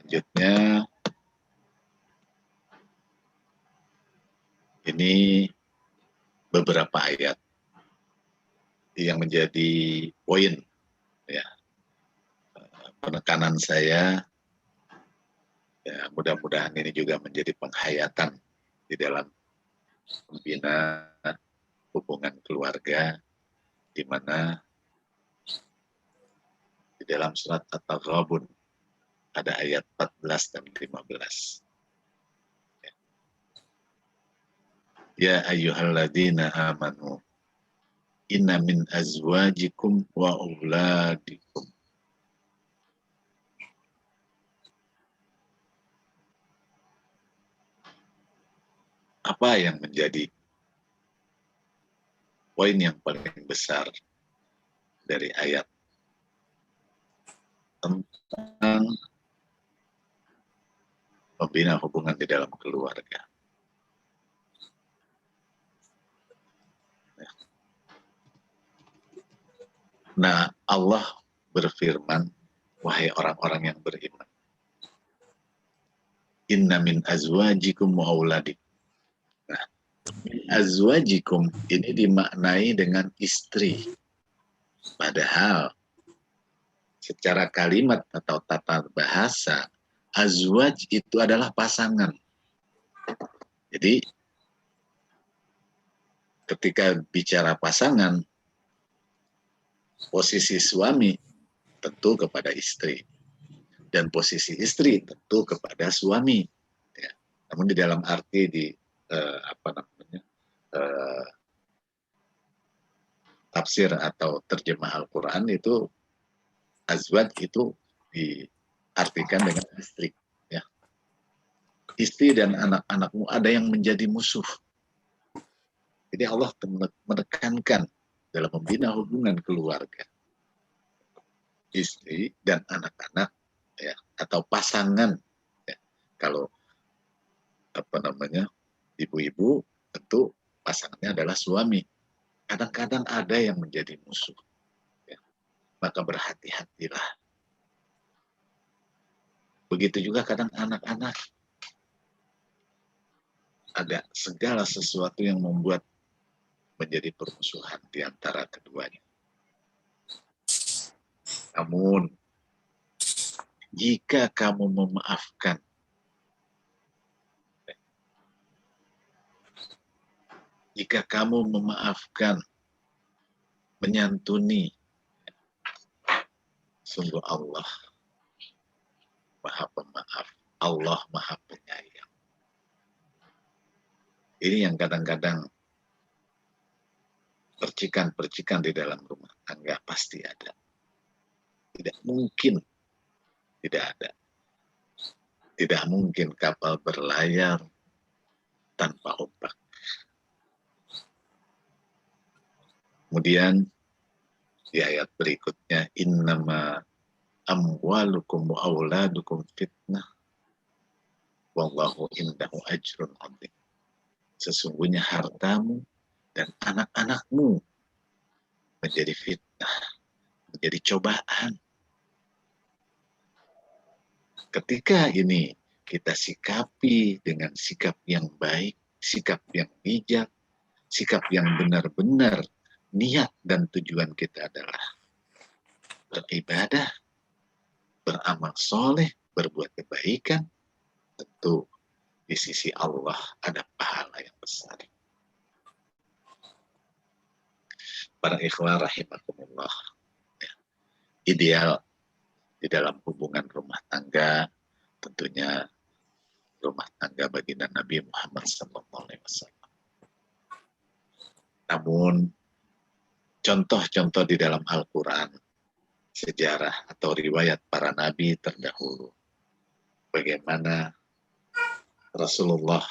Selanjutnya, ini beberapa ayat yang menjadi poin, ya, penekanan saya. Ya, mudah-mudahan ini juga menjadi penghayatan di dalam membina hubungan keluarga, di mana di dalam surat At-Taghabun ada ayat 14 dan 15. Ya ayyuhalladzina amanu inna min azwajikum wa auladikum. Apa yang menjadi poin yang paling besar dari ayat tentang membina hubungan di dalam keluarga? Nah, Allah berfirman, wahai orang-orang yang beriman, inna min azwajikum wa auladikum. Nah, azwajikum ini dimaknai dengan istri. Padahal secara kalimat atau tata bahasa, azwaj itu adalah pasangan. Jadi ketika bicara pasangan, posisi suami tentu kepada istri dan posisi istri tentu kepada suami. Ya. Namun di dalam arti tafsir atau terjemah Al-Quran itu azwaj itu diartikan dengan istri. Ya. Istri dan anak-anakmu ada yang menjadi musuh. Jadi Allah menekankan dalam membina hubungan keluarga, istri dan anak-anak, ya, atau pasangan. Ya. Kalau ibu-ibu tentu pasangannya adalah suami. Kadang-kadang ada yang menjadi musuh. Ya. Maka berhati-hatilah. Begitu juga kadang anak-anak. Ada segala sesuatu yang membuat menjadi permusuhan di antara keduanya. Namun, jika kamu memaafkan, menyantuni, sungguh Allah Maha Pemaaf, Allah Maha Penyayang. Ini yang kadang-kadang percikan-percikan di dalam rumah tangga pasti ada. Tidak mungkin tidak ada. Tidak mungkin kapal berlayar tanpa ombak. Kemudian di ayat berikutnya, innama amwalukum wa auladukum fitnah wallahu indahu ajrun adzim. Sesungguhnya hartamu dan anak-anakmu menjadi fitnah, menjadi cobaan. Ketika ini kita sikapi dengan sikap yang baik, sikap yang bijak, sikap yang benar-benar niat dan tujuan kita adalah beribadah, beramal soleh, berbuat kebaikan, tentu di sisi Allah ada pahala yang besar. Para ikhwah rahimakumullah, ideal di dalam hubungan rumah tangga, tentunya rumah tangga baginda Nabi Muhammad SAW. Namun, contoh-contoh di dalam Al-Quran, sejarah atau riwayat para nabi terdahulu, bagaimana Rasulullah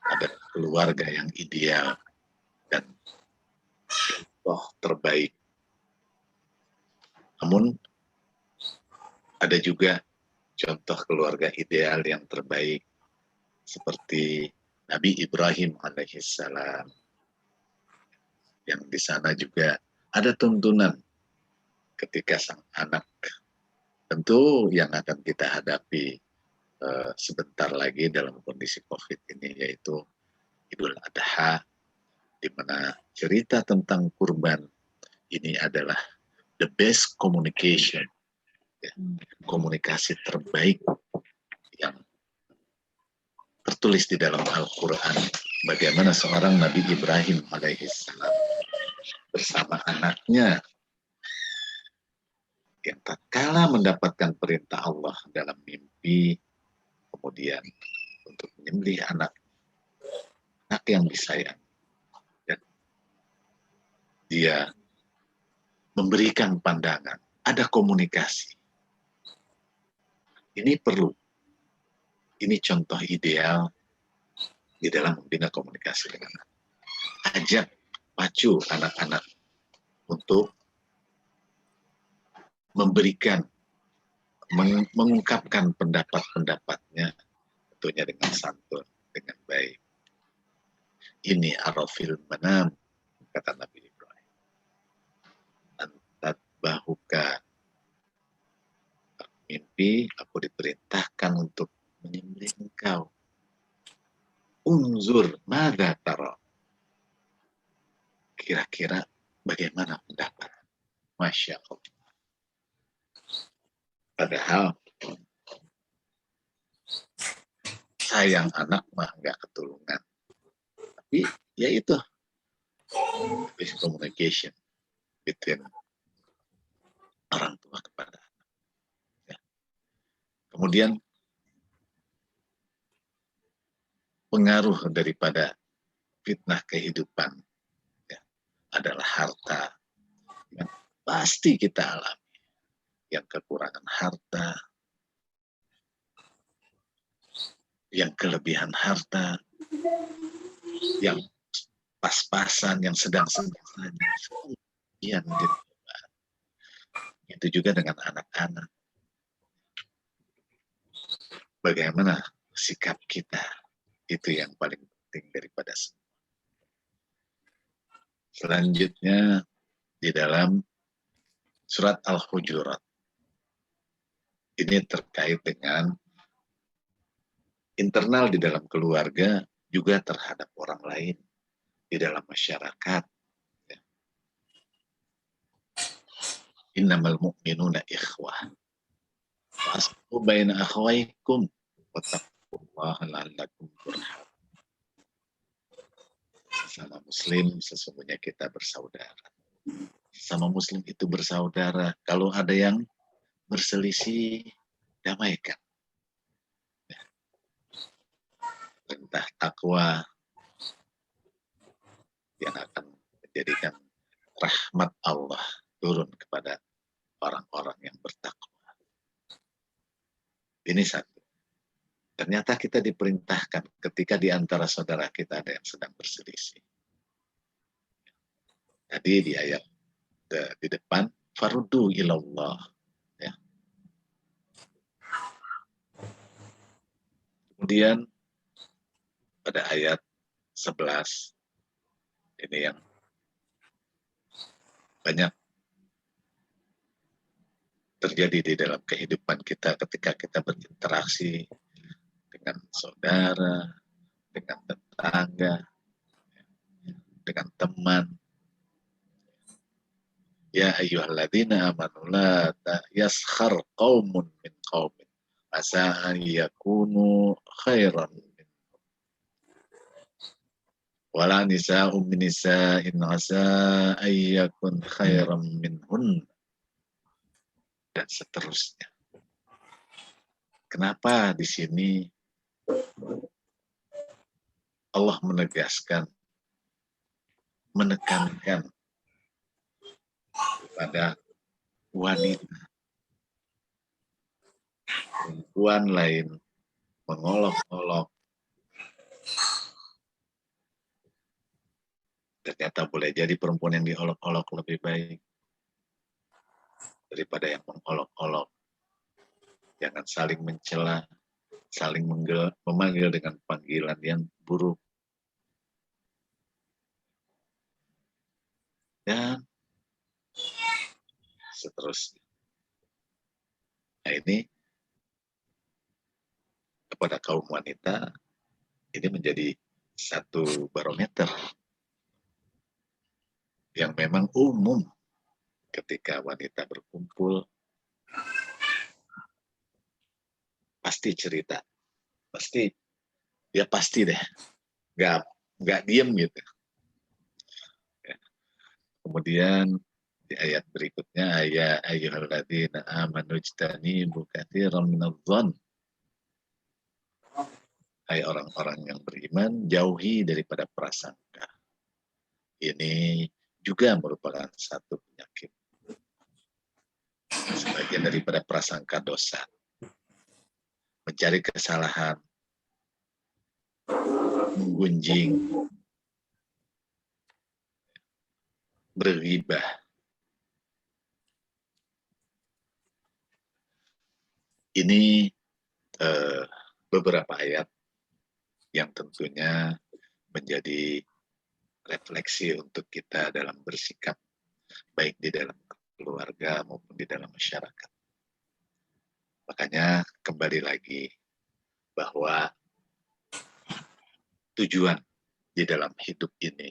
ada keluarga yang ideal dan contoh terbaik. Namun, ada juga contoh keluarga ideal yang terbaik seperti Nabi Ibrahim alaihissalam, yang di sana juga ada tuntunan ketika sang anak, tentu yang akan kita hadapi sebentar lagi dalam kondisi COVID ini, yaitu Idul Adha, di mana cerita tentang kurban ini adalah the best communication, ya, komunikasi terbaik yang tertulis di dalam Al-Quran. Bagaimana seorang Nabi Ibrahim alaihissalam bersama anaknya yang tatkala mendapatkan perintah Allah dalam mimpi, kemudian untuk menyembelih anak yang disayang, dan dia memberikan pandangan, ada komunikasi. Ini perlu, ini contoh ideal di dalam membina komunikasi dengan anak. Ajak, pacu anak-anak untuk memberikan, mengungkapkan pendapat-pendapatnya, tentunya dengan santun, dengan baik. Ini arafil manam, kata Nabi Ibrahim. Antat bahuka, mimpi aku diperintahkan untuk menyembelih engkau. Unzur mada tara. Kira-kira bagaimana pendapat? Masya Allah. Padahal sayang anak mah nggak ketulungan. Tapi ya itu, communication between orang tua kepada anak. Ya. Kemudian pengaruh daripada fitnah kehidupan, ya, adalah harta yang pasti kita alami. Yang kekurangan harta, yang kelebihan harta, yang pas-pasan, yang sedang-sedang saja. Yang itu juga dengan anak-anak. Bagaimana sikap kita, itu yang paling penting daripada semua. Selanjutnya di dalam surat Al-Hujurat, ini terkait dengan internal di dalam keluarga, juga terhadap orang lain di dalam masyarakat. Ya. Innamal mu'minuna ikhwah. Fasbu baina akhwaikum wattaqullaha la'allakum turhamun. Sama muslim sesungguhnya kita bersaudara. Sama muslim itu bersaudara. Kalau ada yang berselisih, damaikan. Perintah takwa yang akan menjadikan rahmat Allah turun kepada orang-orang yang bertakwa. Ini satu. Ternyata kita diperintahkan ketika di antara saudara kita ada yang sedang berselisih. Tadi di ayat di depan, faruddu ilallah. Ya. Kemudian pada ayat 11, ini yang banyak terjadi di dalam kehidupan kita ketika kita berinteraksi dengan saudara, dengan tetangga, dengan teman. Ya ayyuhalladzina amanu la yaskhar qaumun min qaumin asa an yakunu khairan wala nisa'un min nisa'in asa an yakun khairan minhun, dan seterusnya. Kenapa di sini Allah menekankan pada wanita, perempuan lain mengolok-olok, ternyata boleh jadi perempuan yang diolok-olok lebih baik daripada yang mengolok-olok. Jangan saling mencela, saling memanggil dengan panggilan yang buruk. Dan seterusnya. Nah ini kepada kaum wanita, ini menjadi satu barometer yang memang umum ketika wanita berkumpul, pasti cerita, pasti deh, nggak diem gitu. Ya. Kemudian di ayat berikutnya, ya ayyuhalladzina amanu ijtanibu katsiran minadh-dhann. Hai orang-orang yang beriman, jauhi daripada prasangka. Ini juga merupakan satu penyakit. Sebagian daripada prasangka dosa. Mencari kesalahan, menggunjing, berghibah. Ini beberapa ayat yang tentunya menjadi refleksi untuk kita dalam bersikap, baik di dalam keluarga maupun di dalam masyarakat. Makanya kembali lagi bahwa tujuan di dalam hidup ini,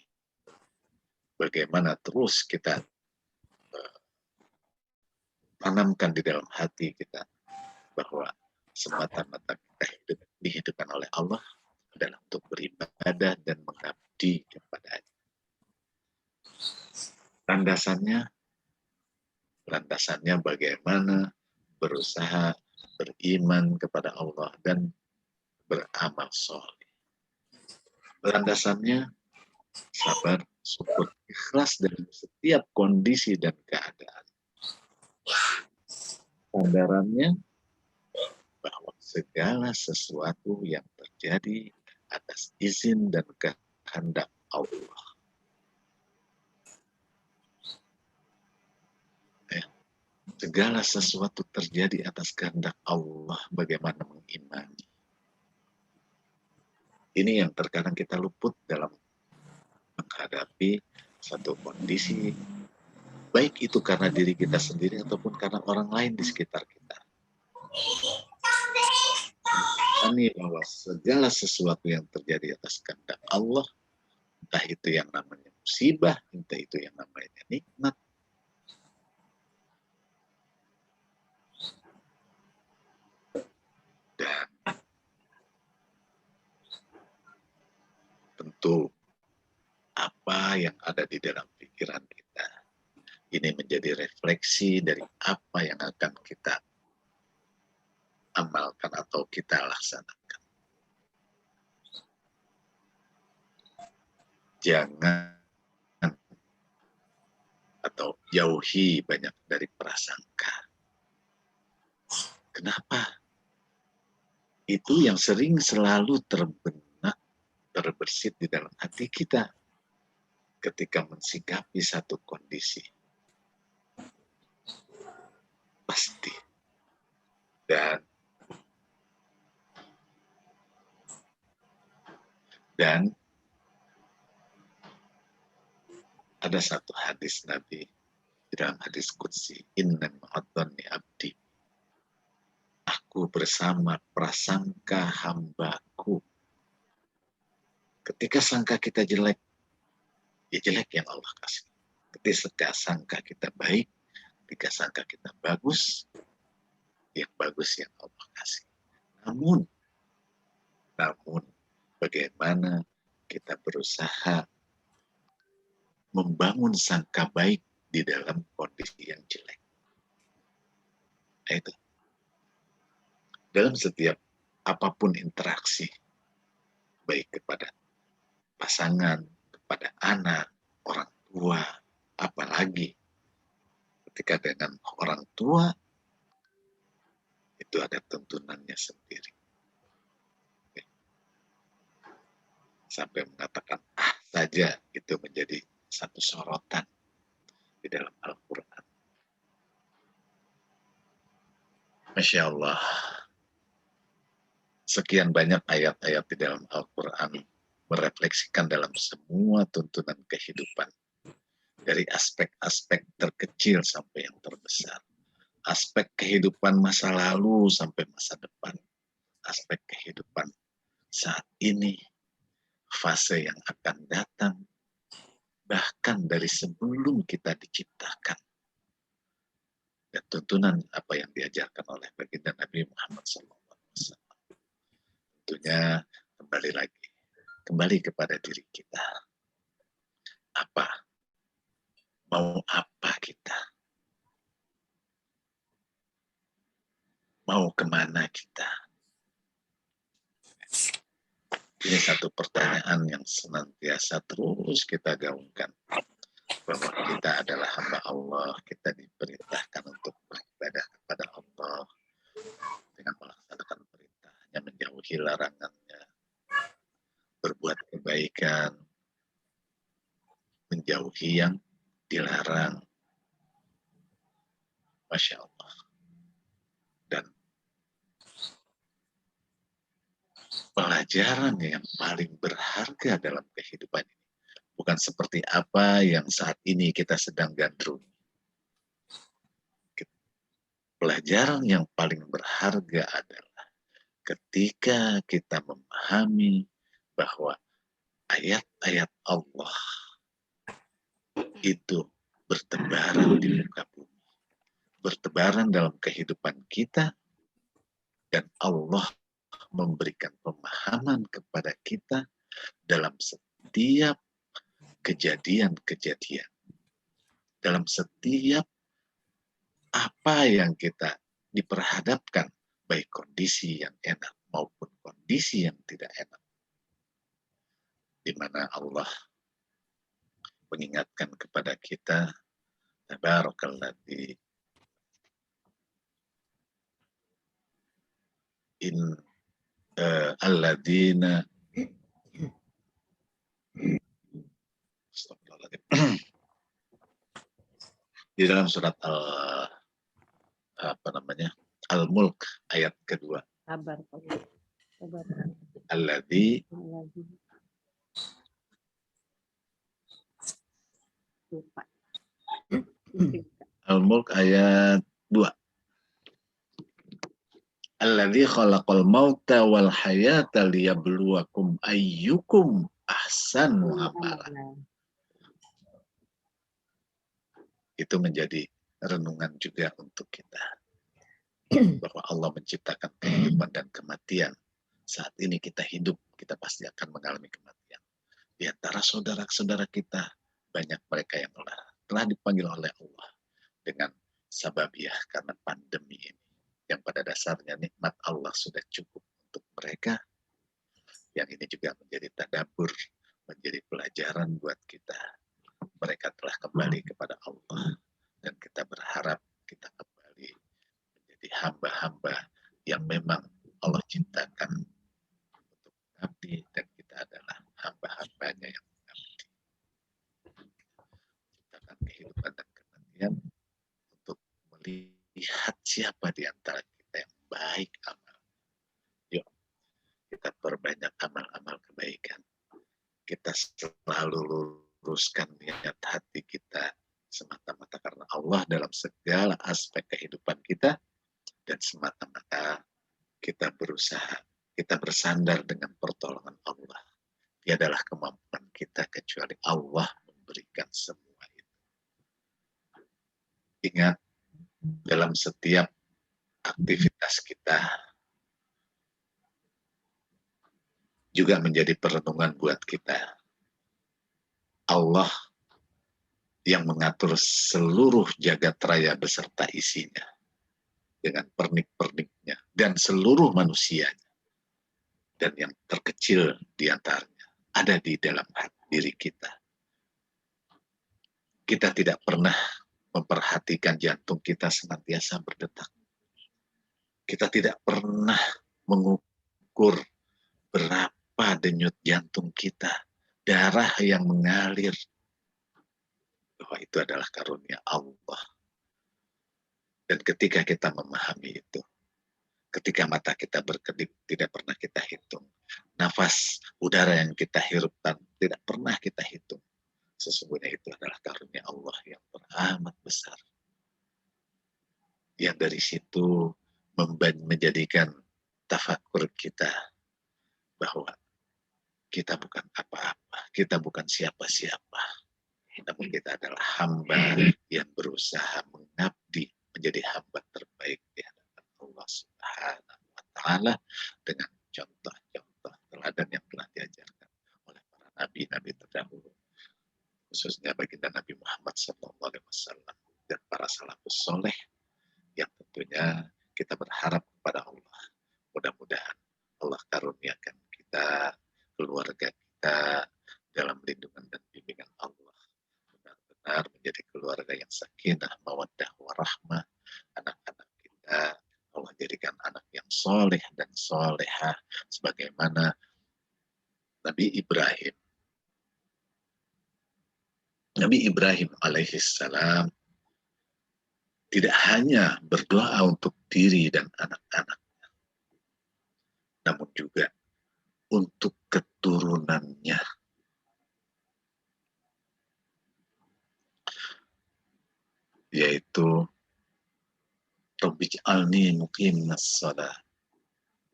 bagaimana terus kita tanamkan di dalam hati kita bahwa semata-mata kita dihidupkan oleh Allah adalah untuk beribadah dan mengabdi kepada-Nya. Landasannya bagaimana berusaha beriman kepada Allah dan beramal soleh. Landasannya sabar, syukur, ikhlas dalam setiap kondisi dan keadaan. Sandarannya bahwa segala sesuatu yang terjadi atas izin dan kehendak Allah. Segala sesuatu terjadi atas kehendak Allah, bagaimana mengimani. Ini yang terkadang kita luput dalam menghadapi satu kondisi, baik itu karena diri kita sendiri ataupun karena orang lain di sekitar kita. Ini bahwa segala sesuatu yang terjadi atas kehendak Allah, entah itu yang namanya musibah, entah itu yang namanya nikmat, dan tentu apa yang ada di dalam pikiran kita ini menjadi refleksi dari apa yang akan kita amalkan atau kita laksanakan. Jangan atau jauhi banyak dari prasangka. Kenapa? Itu yang sering selalu terbersit di dalam hati kita ketika mensikapi satu kondisi. Pasti. Dan Dan ada satu hadis Nabi di dalam hadis qudsi, inna ma'adhani abdi, aku bersama prasangka hambaku. Ketika sangka kita jelek, ya jelek yang Allah kasih. Ketika sangka kita baik, ketika sangka kita bagus, yang bagus yang Allah kasih. Namun bagaimana kita berusaha membangun sangka baik di dalam kondisi yang jelek. Nah, itu. Dalam setiap apapun interaksi, baik kepada pasangan, kepada anak, orang tua, apalagi ketika dengan orang tua, itu ada tuntunannya sendiri. Sampai mengatakan saja itu menjadi satu sorotan di dalam Al-Quran. Masya Allah, sekian banyak ayat-ayat di dalam Al-Quran merefleksikan dalam semua tuntunan kehidupan, dari aspek-aspek terkecil sampai yang terbesar, aspek kehidupan masa lalu sampai masa depan, aspek kehidupan saat ini, fase yang akan datang, bahkan dari sebelum kita diciptakan. Dan tuntunan apa yang diajarkan oleh baginda Nabi Muhammad SAW. Tentunya kembali kepada diri kita. Apa? Mau apa kita? Mau kemana kita? Ini satu pertanyaan yang senantiasa terus kita gaungkan. Bahwa kita adalah hamba Allah, kita diperintahkan untuk beribadah kepada Allah dengan melaksanakan perintahnya, menjauhi larangannya, berbuat kebaikan, menjauhi yang dilarang. Masya Allah. Dan pelajaran yang paling berharga dalam kehidupan ini bukan seperti apa yang saat ini kita sedang gandrungi. Pelajaran yang paling berharga adalah ketika kita memahami bahwa ayat-ayat Allah itu bertebaran di muka bumi, bertebaran dalam kehidupan kita, dan Allah memberikan pemahaman kepada kita dalam setiap kejadian-kejadian, dalam setiap apa yang kita diperhadapkan, baik kondisi yang enak maupun kondisi yang tidak enak, di mana Allah mengingatkan kepada kita, Tabarakalladzi alladzina di dalam surat Al-Mulk ayat kedua. Sabar. Alladzi Lupa. Al-Mulk ayat 2. Alladzi khalaqal mauta wal hayata liyabluwakum ayyukum ahsanu amala. Itu menjadi renungan juga untuk kita. Bahwa Allah menciptakan kehidupan dan kematian. Saat ini kita hidup, kita pasti akan mengalami kematian. Di antara saudara-saudara kita, banyak mereka yang telah dipanggil oleh Allah dengan sababiah karena pandemi ini. Yang pada dasarnya nikmat Allah sudah cukup untuk mereka. Yang ini juga menjadi tadabbur, menjadi pelajaran buat kita. Mereka telah kembali kepada Allah. Dan kita berharap kita kembali menjadi hamba-hamba yang memang Allah ciptakan untuk mengabdi, dan kita adalah hamba-hambanya yang mengabdi. Ciptakan kehidupan dan kematian untuk melihat siapa di antara kita yang baik amal. Yuk, kita perbanyak amal-amal kebaikan. kita selalu luruskan niat hati kita semata-mata karena Allah dalam segala aspek kehidupan kita, dan semata-mata kita berusaha, kita bersandar dengan pertolongan Allah. Tiadalah kemampuan kita kecuali Allah memberikan semua itu. Ingat, dalam setiap aktivitas kita juga menjadi perenungan buat kita. Allah yang mengatur seluruh jagat raya beserta isinya dengan pernik-perniknya dan seluruh manusianya, dan yang terkecil di antaranya ada di dalam hati diri kita. Kita tidak pernah memperhatikan jantung kita senantiasa berdetak. Kita tidak pernah mengukur berapa denyut jantung kita, darah yang mengalir, bahwa itu adalah karunia Allah. Dan ketika kita memahami itu, ketika mata kita berkedip, tidak pernah kita hitung. Nafas udara yang kita hirupkan, tidak pernah kita hitung. Sesungguhnya itu adalah karunia Allah yang teramat besar. Yang dari situ menjadikan tafakur kita bahwa kita bukan apa-apa, kita bukan siapa-siapa. Namun kita adalah hamba yang berusaha mengabdi menjadi hamba terbaik di hadapan Allah Subhanahu wa Ta'ala dengan contoh-contoh teladan yang telah diajarkan oleh para nabi-nabi terdahulu, khususnya baginda Nabi Muhammad SAW dan para salafus soleh, yang tentunya kita berharap kepada Allah. Mudah-mudahan Allah karuniakan kita, keluarga kita dalam lindungan dan bimbingan Allah. Benar menjadi keluarga yang sakinah, mawaddah, warahmah. Anak-anak kita Allah jadikan anak yang soleh dan solehah, sebagaimana Nabi Ibrahim. Nabi Ibrahim alaihissalam tidak hanya berdoa untuk diri dan anak-anaknya, namun juga untuk keturunannya. Yaitu Rabbij'alni muqimas shalah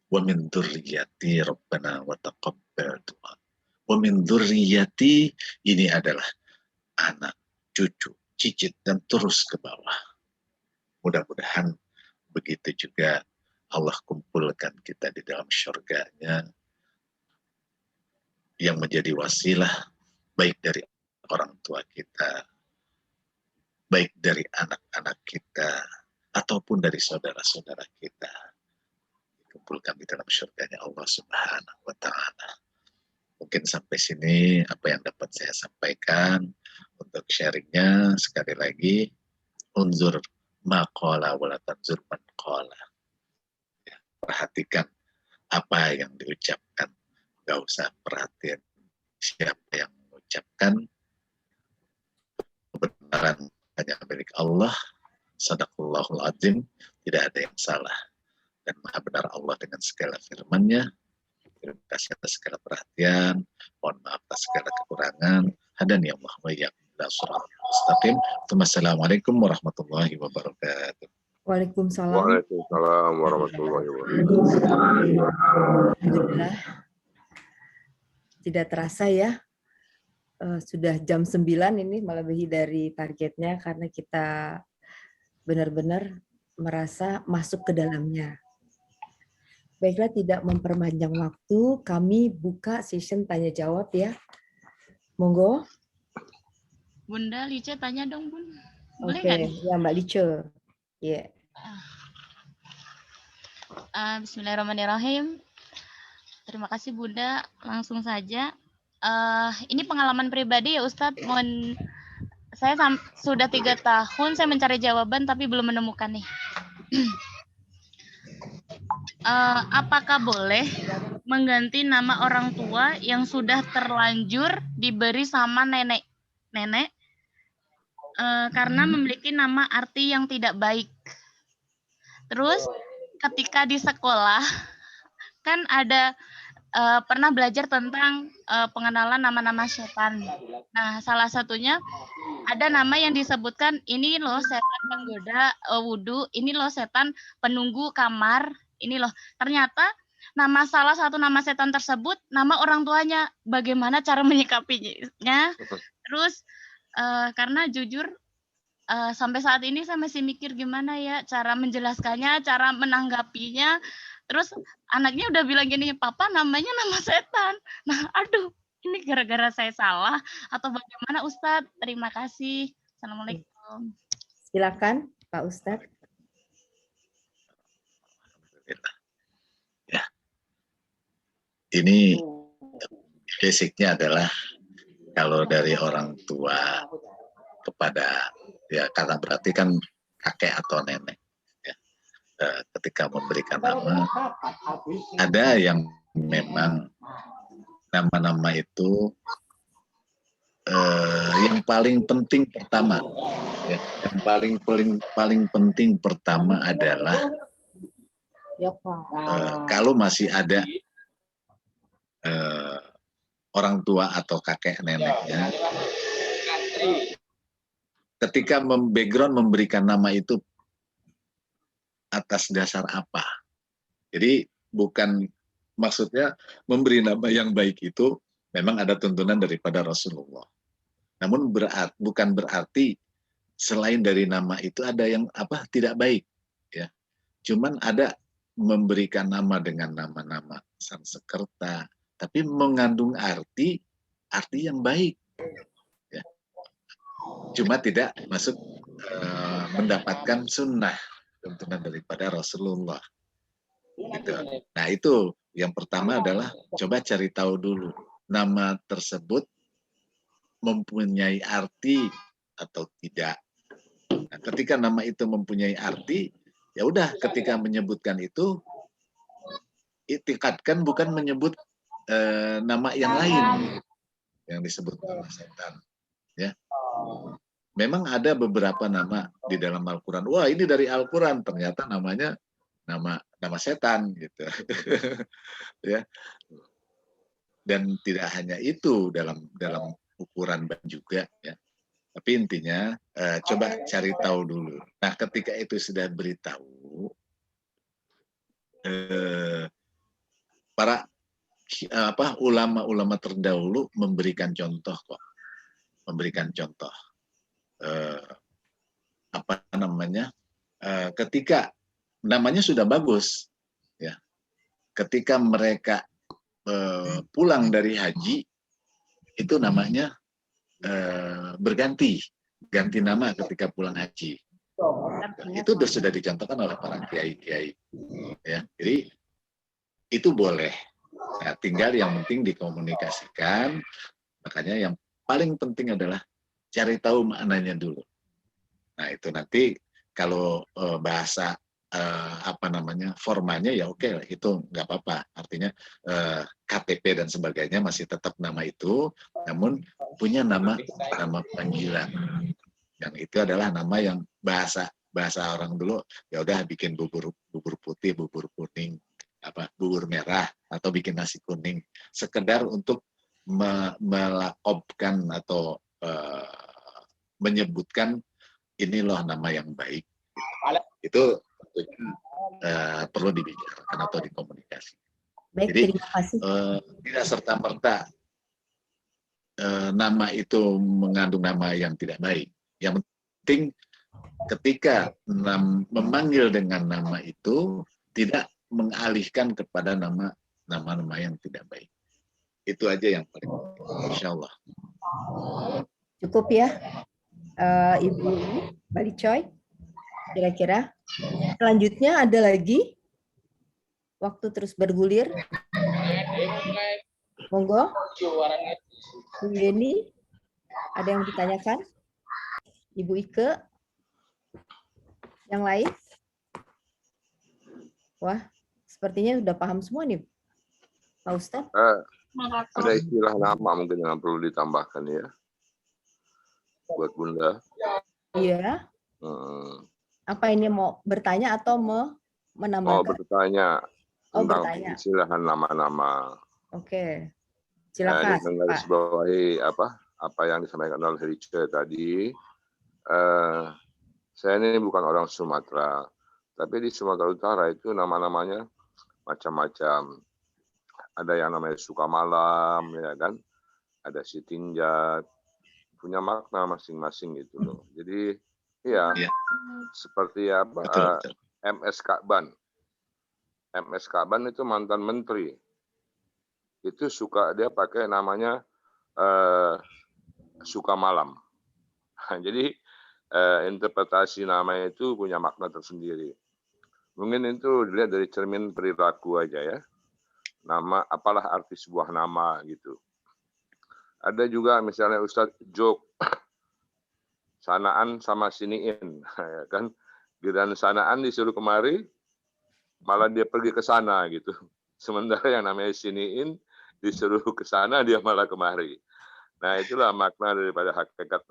wa min dzurriyyati rabbana wa taqabbal du'a. Wa min dzurriyyati, ini adalah anak, cucu, cicit, dan terus ke bawah. Mudah-mudahan begitu juga Allah kumpulkan kita di dalam syurganya yang menjadi wasilah baik dari orang tua kita, baik dari anak-anak kita, ataupun dari saudara-saudara kita, dikumpulkan di dalam syurganya Allah Subhanahu wa Ta'ala. Mungkin sampai sini apa yang dapat saya sampaikan. Untuk sharingnya sekali lagi, unzur maqala wala tanzur man qala. Ya, perhatikan apa yang diucapkan, nggak usah perhatiin siapa yang mengucapkan. Kebenaran hanya milik Allah. Sadaqallahul azim, tidak ada yang salah, dan maha benar Allah dengan segala firman-Nya. Terima kasih atas segala perhatian, mohon maaf atas segala kekurangan. Hadani Allah wa iyyakum ila shiratal mustaqim. Wassalamualaikum warahmatullahi wabarakatuh. Waalaikumsalam. Waalaikumsalam warahmatullahi wabarakatuh. Alhamdulillah. Tidak terasa ya, sudah jam 9 ini, melebihi dari targetnya karena kita benar-benar merasa masuk ke dalamnya. Baiklah, tidak memperpanjang waktu, kami buka session tanya jawab ya. Monggo. Bunda Lice tanya dong, Bun. Boleh Oke, nggak nih? ya Mbak Lice. Ya. Bismillahirrahmanirrahim. Terima kasih Bunda. Langsung saja. Ini pengalaman pribadi ya Ustadz. Saya sudah 3 tahun saya mencari jawaban tapi belum menemukan nih. Apakah boleh mengganti nama orang tua yang sudah terlanjur diberi sama nenek karena memiliki nama arti yang tidak baik? Terus ketika di sekolah kan ada pernah belajar tentang pengenalan nama-nama setan. Nah, salah satunya ada nama yang disebutkan, ini loh setan penggoda wudhu, ini loh setan penunggu kamar, ini loh. Ternyata salah satu nama setan tersebut nama orang tuanya. Bagaimana cara menyikapinya? Terus karena jujur sampai saat ini saya masih mikir gimana ya cara menjelaskannya, cara menanggapinya. Terus anaknya udah bilang gini, papa namanya nama setan. Nah, aduh, ini gara-gara saya salah atau bagaimana Ustadz? Terima kasih. Assalamualaikum. Silakan Pak Ustadz. Ya, ini basicnya adalah kalau dari orang tua kepada, ya karena berarti kan kakek atau nenek. Ketika memberikan nama, ada yang memang nama-nama itu yang paling penting pertama, ya, yang paling penting pertama adalah kalau masih ada orang tua atau kakek neneknya, ketika background memberikan nama itu atas dasar apa. Jadi bukan maksudnya memberi nama yang baik itu memang ada tuntunan daripada Rasulullah. Namun bukan berarti selain dari nama itu ada yang tidak baik, ya. Cuman ada memberikan nama dengan nama-nama Sanskerta, tapi mengandung arti yang baik, ya. Cuma tidak masuk mendapatkan sunnah tuntunan daripada Rasulullah. Gitu. Nah, itu yang pertama adalah coba cari tahu dulu nama tersebut mempunyai arti atau tidak. Nah, ketika nama itu mempunyai arti, ya udah ketika menyebutkan itu itikadkan bukan menyebut nama yang lain yang disebut nama setan, ya. Memang ada beberapa nama di dalam Al-Quran. Wah, ini dari Al-Quran, ternyata namanya nama setan, gitu. Ya. Dan tidak hanya itu dalam ukuran juga, ya. Tapi intinya coba cari tahu dulu. Nah, ketika itu sudah beritahu, para ulama-ulama terdahulu memberikan contoh kok, memberikan contoh. Ketika namanya sudah bagus, ya, ketika mereka pulang dari haji itu namanya ganti nama ketika pulang haji. Itu sudah dicontohkan oleh para kiai-kiai, ya. Jadi itu boleh. Nah, tinggal yang penting dikomunikasikan. Makanya yang paling penting adalah cari tahu maknanya dulu. Nah, itu nanti kalau bahasa formanya ya oke, itu nggak apa-apa. Artinya KTP dan sebagainya masih tetap nama itu, namun punya nama panggilan. Yang itu adalah nama yang bahasa orang dulu, ya udah bikin bubur putih, bubur kuning, bubur merah, atau bikin nasi kuning, sekedar untuk melakobkan atau menyebutkan ini loh nama yang baik. Itu tentunya perlu dibicarakan atau dikomunikasi. Baik, jadi terima kasih. Tidak serta-merta nama itu mengandung nama yang tidak baik. Yang penting ketika memanggil dengan nama itu tidak mengalihkan kepada nama-nama yang tidak baik. Itu aja yang paling penting, insya Allah. Cukup ya, Ibu Balicoy. Kira-kira selanjutnya ada lagi? Waktu terus bergulir. Monggo. Bu Yeni, ada yang ditanyakan? Ibu Ike? Yang lain? Wah, sepertinya sudah paham semua nih, Pak Ustadz. Ada istilah nama mungkin yang perlu ditambahkan ya, buat Bunda. Iya. Apa ini mau bertanya atau mau menambahkan? Bertanya tentang bertanya. istilah nama-nama Oke, Nah, silakan dengan garis Pak. bawahi apa yang disampaikan oleh Richard tadi. Saya ini bukan orang Sumatera, tapi di Sumatera Utara itu nama-namanya macam-macam. Ada yang namanya Sukamalam, ya kan? Ada Sitinjat, punya makna masing-masing gitu loh. Jadi ya Iya. seperti apa Betul. MS Kakban. MS Kakban itu mantan menteri. Itu suka dia pakai namanya Sukamalam. Jadi interpretasi nama itu punya makna tersendiri. Mungkin itu dilihat dari cermin perilaku aja ya. Nama, apalah arti sebuah nama gitu. Ada juga misalnya Ustadz Jok, sanaan sama siniin, ya kan? Giliran sanaan disuruh kemari, malah dia pergi ke sana gitu. Sementara yang namanya siniin disuruh ke sana, dia malah kemari. Nah itulah makna daripada hakikat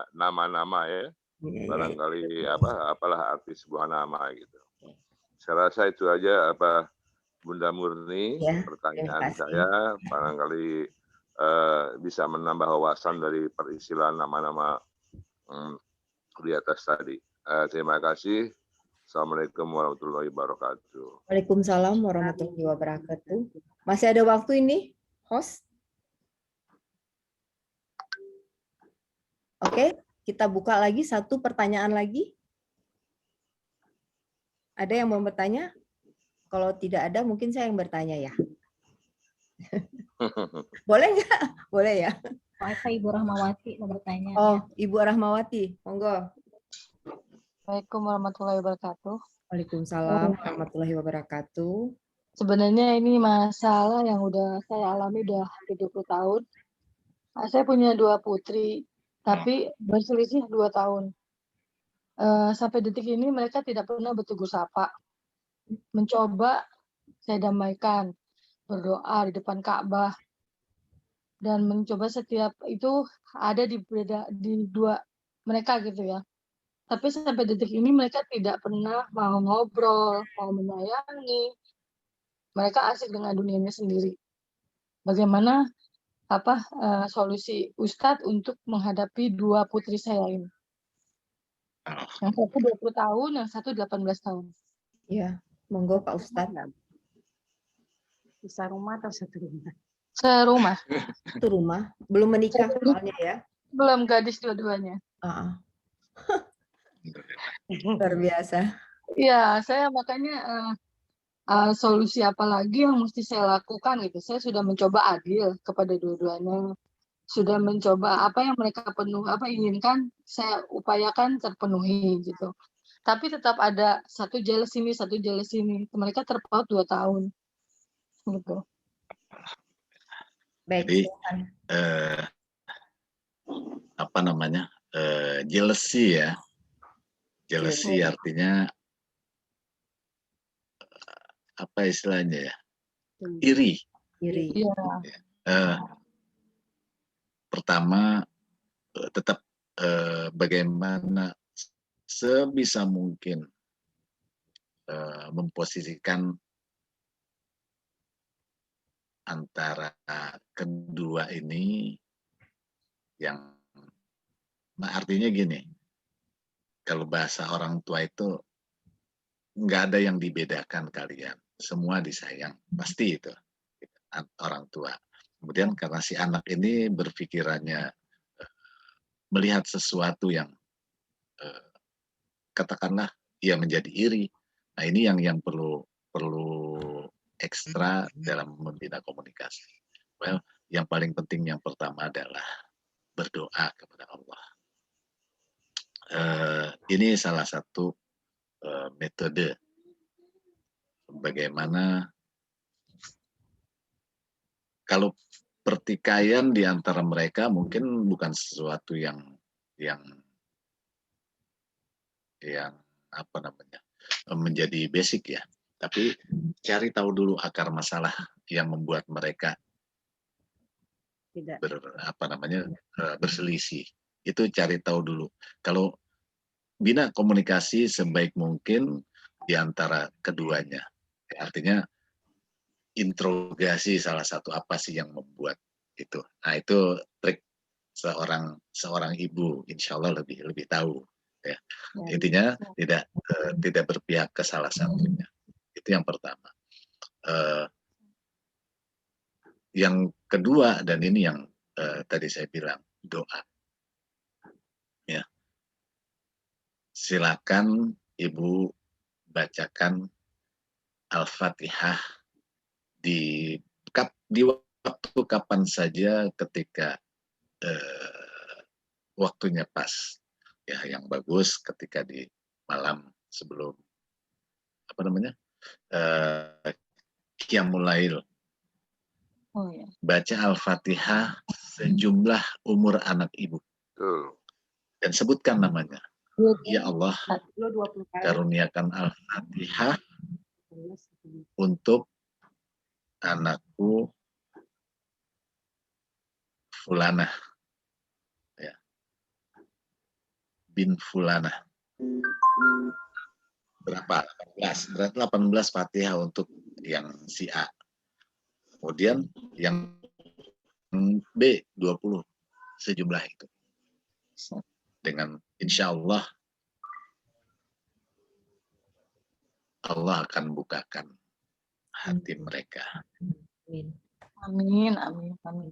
nama-nama ya. Barangkali apalah arti sebuah nama gitu. Saya rasa itu aja Bunda Murni, Ya, pertanyaan terima kasih. saya barangkali bisa menambah wawasan dari peristilahan nama-nama di atas tadi. Terima kasih. Assalamualaikum warahmatullahi wabarakatuh. Waalaikumsalam warahmatullahi wabarakatuh. Masih ada waktu ini, host? Oke, kita buka lagi satu pertanyaan lagi. Ada yang mau bertanya? Kalau tidak ada, mungkin saya yang bertanya ya. Boleh nggak? Boleh ya. Pak Ibu Rahmawati mau bertanya. Oh, Ibu Rahmawati, monggo. Assalamualaikum warahmatullahi wabarakatuh. Waalaikumsalam warahmatullahi wabarakatuh. Sebenarnya ini masalah yang udah saya alami udah 20 tahun. Saya punya 2 putri, tapi berselisih 2 tahun. Sampai detik ini mereka tidak pernah bertegur sapa. Mencoba saya damaikan, berdoa di depan Ka'bah, dan mencoba setiap itu ada di dua mereka gitu ya. Tapi sampai detik ini mereka tidak pernah mau ngobrol, mau menyayangi. Mereka asik dengan dunianya sendiri. Bagaimana solusi Ustadz untuk menghadapi 2 putri saya ini? Yang satu 20 tahun, yang satu 18 tahun. Ya, monggo Pak Ustadz. Bisa rumah atau satu rumah? Serumah. Satu rumah, belum menikah soalnya ya. Belum, gadis dua-duanya. Luar biasa. Iya, saya makanya solusi apa lagi yang mesti saya lakukan gitu. Saya sudah mencoba adil kepada dua-duanya. Sudah mencoba apa yang mereka inginkan, saya upayakan terpenuhi gitu. Tapi tetap ada satu jealous ini. Mereka terpaut 2 tahun. Gitu. Baik, Jadi jealousy ya. Jealousy artinya apa istilahnya ya? Iri. Iri. Pertama tetap bagaimana sebisa mungkin memposisikan antara kedua ini yang artinya gini, kalau bahasa orang tua itu nggak ada yang dibedakan kalian, semua disayang, pasti itu orang tua. Kemudian karena si anak ini berpikirannya melihat sesuatu yang katakanlah ia menjadi iri. Nah ini yang perlu ekstra dalam membina komunikasi. Well, yang paling penting yang pertama adalah berdoa kepada Allah. Ini salah satu metode bagaimana kalau pertikaian di antara mereka mungkin bukan sesuatu yang menjadi basic ya, tapi cari tahu dulu akar masalah yang membuat mereka berselisih. Itu cari tahu dulu. Kalau bina komunikasi sebaik mungkin di antara keduanya. Artinya interogasi salah satu apa sih yang membuat itu. Nah, itu trik seorang ibu, insya Allah lebih tahu. Ya. Intinya tidak berpihak ke salah satunya. Itu yang pertama. Yang kedua, dan ini yang tadi saya bilang, doa. Ya. Silakan Ibu bacakan Al-Fatihah di waktu kapan saja ketika waktunya pas. Ya, yang bagus ketika di malam sebelum Qiyamul Lail. Oh ya. Baca Al-Fatihah sejumlah umur anak ibu. Dan sebutkan namanya. Ya Allah, karuniakan Al-Fatihah untuk anakku Fulana. Ya. Bin Fulana. Berapa? 18. Berarti 18 Fatihah untuk yang si A. Kemudian yang B 20. Sejumlah itu. Dengan insya Allah Allah akan bukakan hati mereka. Amin, amin, amin,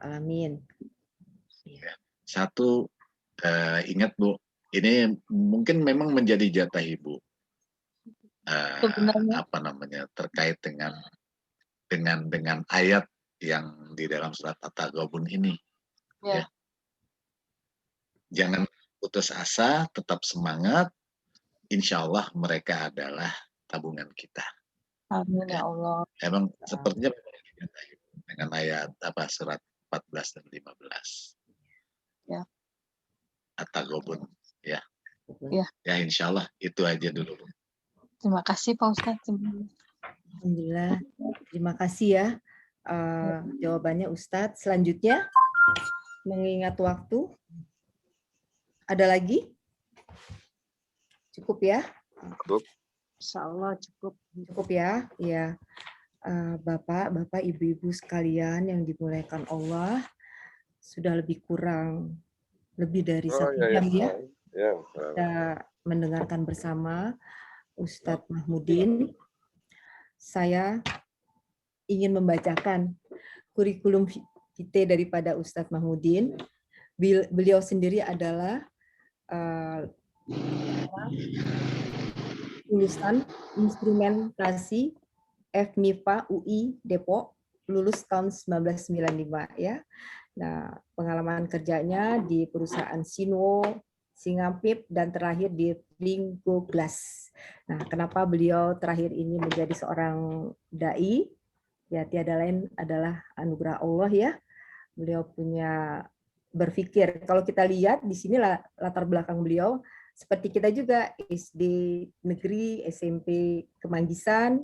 amin. Ya. Satu, ingat Bu, ini mungkin memang menjadi jatah Ibu. Terkait dengan ayat yang di dalam surat At-Taghabun ini. Ya. Jangan putus asa, tetap semangat. Insya Allah mereka adalah tabungan kita. Amin ya Allah. Emang sepertinya dengan ayat surat 14 dan 15. Ya. At-Taghabun, ya. Ya. Ya, insya Allah itu aja dulu. Terima kasih Pak Ustadz. Alhamdulillah. Terima kasih ya jawabannya Ustadz. Selanjutnya, mengingat waktu, ada lagi? Cukup ya? Cukup. Insya Allah cukup. Cukup ya? Ya. Bapak, ibu-ibu sekalian yang dimuliakan Allah, sudah lebih dari 1 jam ya. Kita mendengarkan bersama Ustadz Mahmudin. Saya ingin membacakan kurikulum vitae daripada Ustadz Mahmudin. Beliau sendiri adalah lulusan instrumentasi FMIPA UI Depok, lulus tahun 1995 ya. Nah, pengalaman kerjanya di perusahaan Sinwo, Singapip, dan terakhir di Linggo Glass. Nah, kenapa beliau terakhir ini menjadi seorang dai? Ya, tiada lain adalah anugerah Allah ya. Beliau punya berpikir, kalau kita lihat di sini latar belakang beliau, seperti kita juga, SD negeri, SMP Kemanggisan,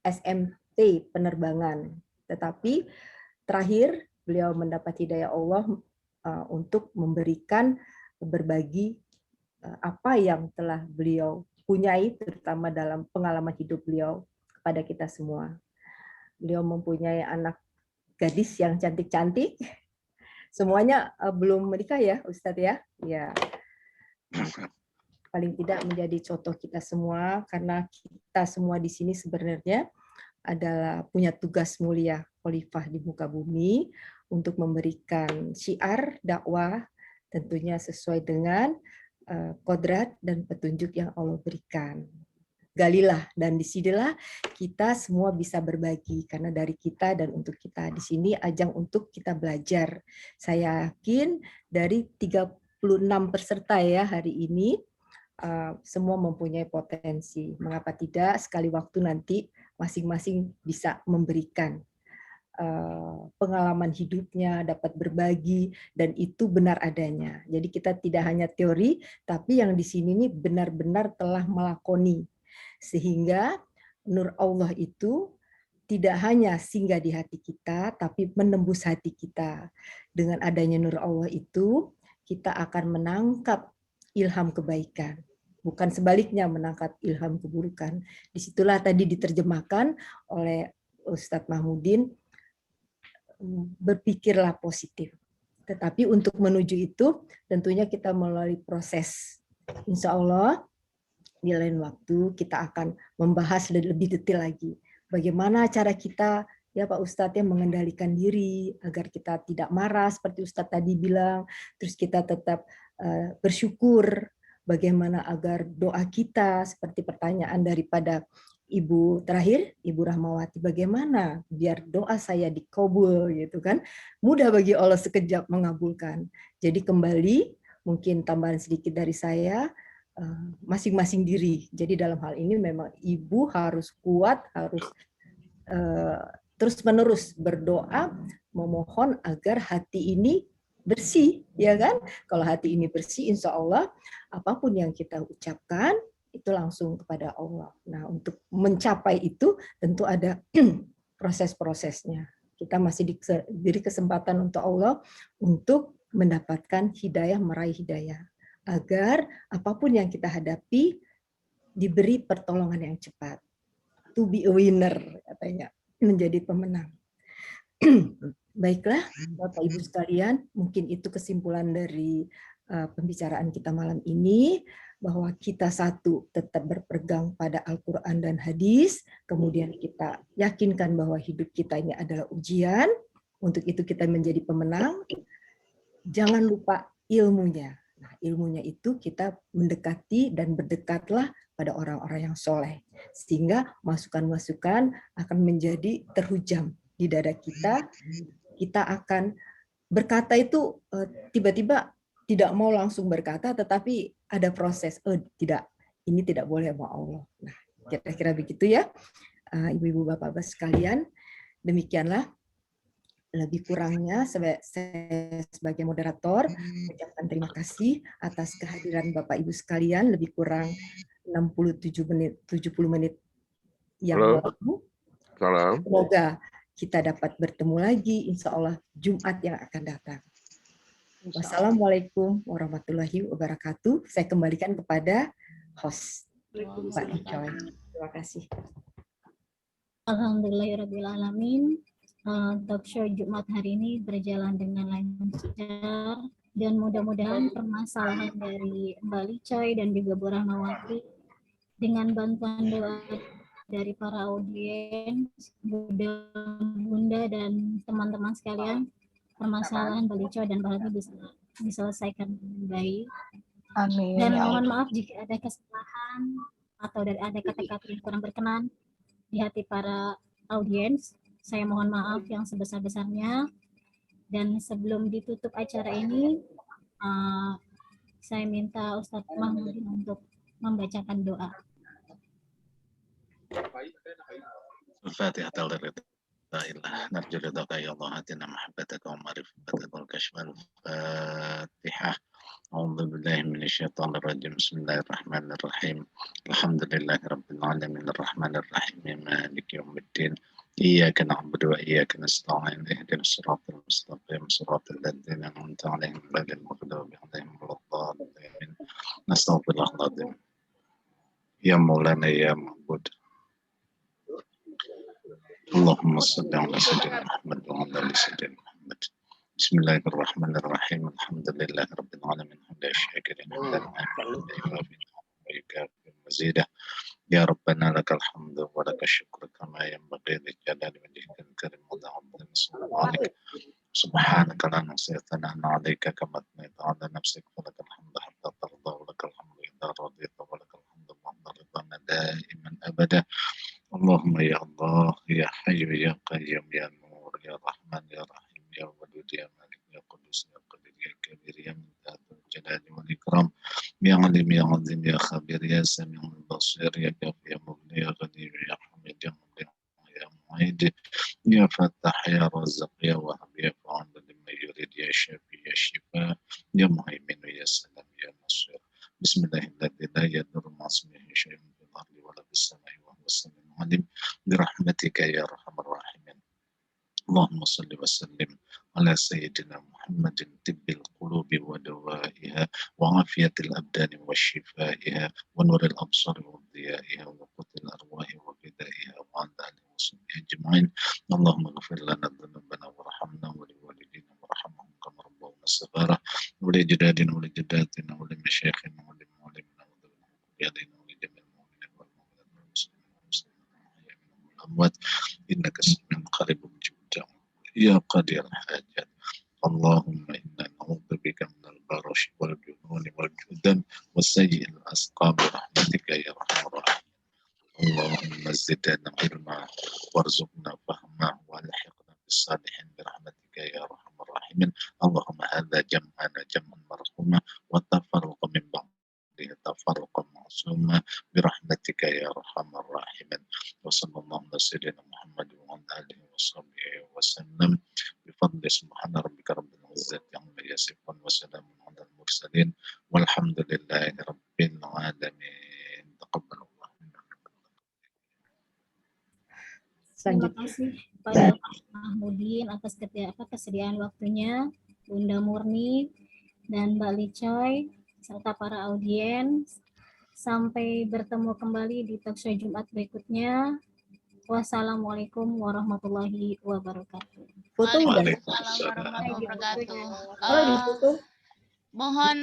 SMT penerbangan. Tetapi terakhir beliau mendapat hidayah Allah untuk memberikan berbagi apa yang telah beliau punyai, terutama dalam pengalaman hidup beliau kepada kita semua. Beliau mempunyai anak gadis yang cantik-cantik. Semuanya belum menikah ya, Ustadz ya? Ya. Paling tidak menjadi contoh kita semua, karena kita semua di sini sebenarnya adalah punya tugas mulia khalifah di muka bumi untuk memberikan syiar dakwah tentunya sesuai dengan kodrat dan petunjuk yang Allah berikan. Galilah, dan disinilah kita semua bisa berbagi, karena dari kita dan untuk kita. Di sini ajang untuk kita belajar. Saya yakin dari 36 peserta ya hari ini, semua mempunyai potensi. Mengapa tidak sekali waktu nanti masing-masing bisa memberikan pengalaman hidupnya, dapat berbagi, dan itu benar adanya. Jadi kita tidak hanya teori, tapi yang di sini ini benar-benar telah melakoni. Sehingga nur Allah itu tidak hanya singgah di hati kita, tapi menembus hati kita. Dengan adanya nur Allah itu, kita akan menangkap ilham kebaikan. Bukan sebaliknya menangkap ilham keburukan. Disitulah tadi diterjemahkan oleh Ustadz Mahmudin, berpikirlah positif. Tetapi untuk menuju itu tentunya kita melalui proses. Insya Allah di lain waktu kita akan membahas lebih detail lagi. Bagaimana cara kita, ya Pak Ustadz, ya, mengendalikan diri agar kita tidak marah seperti Ustadz tadi bilang. Terus kita tetap bersyukur. Bagaimana agar doa kita, seperti pertanyaan daripada Ibu terakhir, Ibu Rahmawati, bagaimana biar doa saya dikabul gitu kan? Mudah bagi Allah sekejap mengabulkan. Jadi kembali, mungkin tambahan sedikit dari saya, masing-masing diri. Jadi dalam hal ini memang ibu harus kuat, harus terus-menerus berdoa, memohon agar hati ini bersih, ya kan? Kalau hati ini bersih, insya Allah apapun yang kita ucapkan itu langsung kepada Allah. Nah, untuk mencapai itu tentu ada proses-prosesnya. Kita masih diberi kesempatan untuk Allah untuk mendapatkan hidayah, meraih hidayah. Agar apapun yang kita hadapi diberi pertolongan yang cepat. To be a winner, katanya, menjadi pemenang. Baiklah, Bapak Ibu sekalian, mungkin itu kesimpulan dari pembicaraan kita malam ini, bahwa kita satu tetap berpegang pada Al-Quran dan hadis, kemudian kita yakinkan bahwa hidup kita ini adalah ujian, untuk itu kita menjadi pemenang. Jangan lupa ilmunya. Nah, ilmunya itu kita mendekati dan berdekatlah pada orang-orang yang soleh, sehingga masukan-masukan akan menjadi terhujam di dada kita. Kita akan berkata itu tiba-tiba tidak mau langsung berkata, tetapi ada proses. Tidak, ini tidak boleh sama Allah. Nah, kira-kira begitu ya, ibu-ibu, bapak-bapak sekalian. Demikianlah, lebih kurangnya saya sebagai moderator ucapkan terima kasih atas kehadiran Bapak Ibu sekalian, lebih kurang 70 menit yang lalu. Semoga kita dapat bertemu lagi insya Allah Jumat yang akan datang. Wassalamualaikum warahmatullahi wabarakatuh. Saya kembalikan kepada host Pak Icoy. Terima kasih. Alhamdulillahirrahmanirrahim. Talk show Jumat hari ini berjalan dengan lancar dan mudah-mudahan permasalahan dari Mbak Licoy dan juga Bu Rahmawati dengan bantuan doa dari para audiens, Bunda dan teman-teman sekalian, permasalahan Mbak Licoy dan Mbak Licoy bisa diselesaikan dengan baik. Amin. Dan mohon maaf jika ada kesalahan atau ada kata-kata yang kurang berkenan di hati para audiens. Saya mohon maaf yang sebesar-besarnya. Dan sebelum ditutup acara ini, saya minta Ustadz Mahmudin untuk membacakan doa. Al-Fatihah. نرجو رضاك يا الله آتنا محبتك ومعرفتك والكشف. الفاتحة. أعوذ بالله من الشيطان الرجيم. بسم الله الرحمن الرحيم. الحمد لله رب العالمين الرحمن الرحيم مالك يوم الدين. إياك نعبد وإياك نستعين. اهدنا الصراط المستقيم صراط الذين أنعمت عليهم غير المغضوب عليهم ولا الضالين. نستغفر الله العظيم. يا مولانا يا معبود. اللهم صل على سيدنا محمد وعلى آل سيدنا محمد. بسم الله الرحمن الرحيم. الحمد لله رب العالمين حمد الشاكرين حمدا ويكافئ مزيده. يا ربنا لك الحمد ولك الشكر كما ينبغي لجلال وجهك الكريم وعظيم سلطانك. سبحانك لا نحصي ثناء عليك كما أثنيت على نفسك ولك الحمد حتى ترضى ولك الحمد إذا رضيت ولك الحمد بعد رضانا دائما أبدا. اللهم يا الله يا حي يا قيوم يا نور يا رحمن يا رحيم يا ودود يا مالك يا قدوس يا قدير يا كبير يا من ذات الجلال والإكرام يا عليم يا عظيم يا خبير يا سميع بصير يا كافي يا مغني يا غني يا حميد يا مبدع يا معيد يا فتاح يا رزاق يا وهاب يا فعال لما يريد يا شافي يا شفاء يا مهيمن يا سلام يا نصير. بسم الله الذي لا يضر مع اسمه شيء في الأرض ولا في السماء وهو السميع العليم برحمتك يا أرحم الراحمين. اللهم صل وسلم على سيدنا محمد طب القلوب ودوائها وعافية الأبدان وشفائها ونور الأبصار وضيائها وقوت الأرواح وغذائها وعلى آله وصحبه أجمعين. أجمعين. اللهم اغفر لنا ذنوبنا وارحمنا ولوالدينا وارحمهم كما ربونا صغارا ولأجدادنا ولجداتنا ولمشايخنا ولمعلمنا ولأوليائنا ولجميع المؤمنين والمؤمنات والمسلمين والمسلمات والأموات إنك سميع قريب مجيب الدعوات يا قدير الحاجات. اللهم إنا نعوذ بك من البرش والجنون والجذام وسيء الأسقام برحمتك يا أرحم الراحمين. اللهم زدنا علما وارزقنا فهما والحقنا بالصالحين برحمتك يا أرحم الراحمين. اللهم هذا جمعنا جمعا مرحوما والتفرق من بعده تفرقا معصوما برحمتك يا أرحم الراحمين. وصلى الله على سيدنا محمد وعلى آله وصحبه وسلم بفضل سبحان ربك رب العزة عما يصفون وسلام على المرسلين والحمد لله رب العالمين. تقبل الله. Terima kasih kepada Pak Mahmudin atas kesediaan waktunya, Bunda Murni dan Mbak Licoy serta para audiens. Sampai bertemu kembali di talkshow Jumat berikutnya. Wassalamualaikum warahmatullahi wabarakatuh. Foto udah. Waalaikumsalam warahmatullahi wabarakatuh. Kalau di foto, Mohon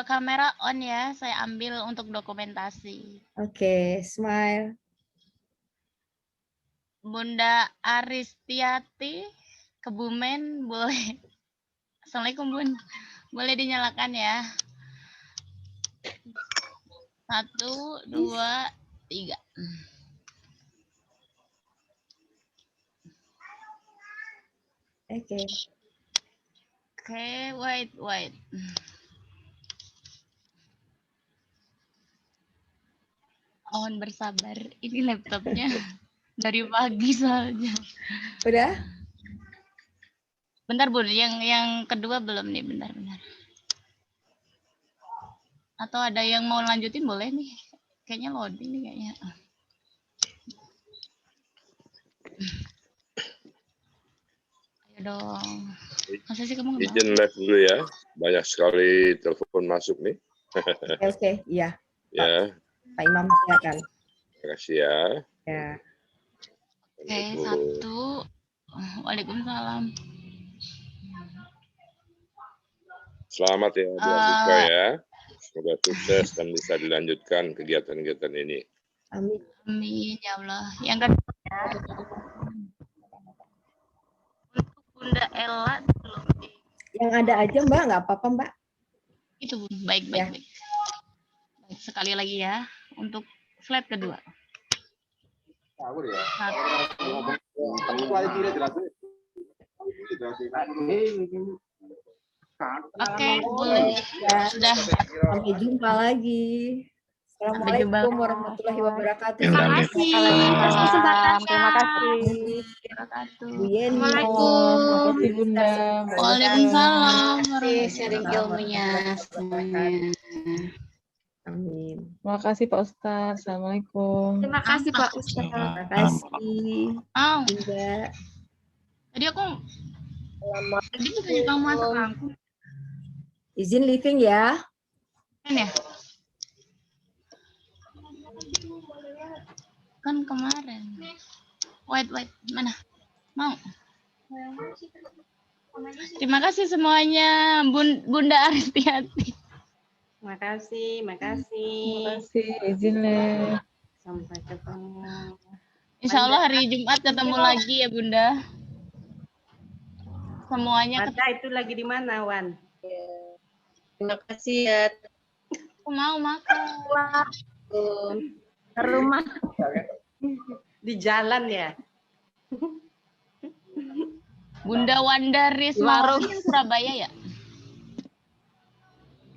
kamera on ya, saya ambil untuk dokumentasi. oke, smile. Bunda Aristiati Kebumen boleh. Assalamualaikum Bun. Boleh dinyalakan ya. 1, 2, 3. Oke. Oke, wait. Mohon bersabar. Ini laptopnya dari pagi soalnya. Udah? Bentar Bun, yang kedua belum nih, bentar. Atau ada yang mau lanjutin boleh nih. Kayaknya loading nih kayaknya. Ayo dong. Masa sih kamu nggak mau? Izin live dulu ya. Banyak sekali telepon masuk nih. Oke, iya. Ya, Pak Imam silakan. terima kasih ya. Ya. Oke, 1. Waalaikumsalam. Selamat ya Dika ya. Semoga sukses dan bisa dilanjutkan kegiatan-kegiatan ini. Amin. Amin ya Allah. Yang kedua ya. Untuk Bunda Ella belum di. Yang ada aja Mbak, nggak apa-apa Mbak. Itu Bun, baik. Baik, sekali lagi ya untuk slide kedua. 1. Oke, boleh. Sudah. Sampai jumpa lagi. Assalamualaikum warahmatullahi wabarakatuh. Terima kasih. Terima kasih. Bu Yeni. Terima kasih Bunda. Waalaikumsalam. Sharing ilmunya semuanya. Amin. Terima kasih Pak Ustadz. Assalamualaikum. Terima kasih Pak Ustadz. Terima kasih. Bunda. Tadi aku kamu masuk aku. Izin living ya. Kan ya? Kan kemarin. Wait, mana? Mau. Terima kasih semuanya, Bunda Aristiati. Terima kasih. Terima kasih. Izin live. Sampai ketemu. Insya Allah hari Jumat ketemu lagi ya Bunda. Semuanya Ada itu lagi di mana, Wan? Terima kasih ya. aku mau makan. Ke rumah. Di jalan ya? Bunda Wanda Risma Surabaya ya?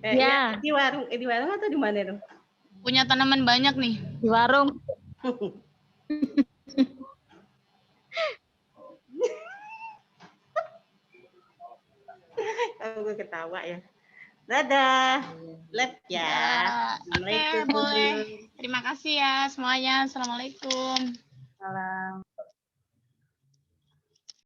Ya. Di warung atau di mana itu? Punya tanaman banyak nih. Di warung. Gue ketawa ya. Dadah. Lep ya. Oke, boleh. Terima kasih ya semuanya. Assalamualaikum. Salam.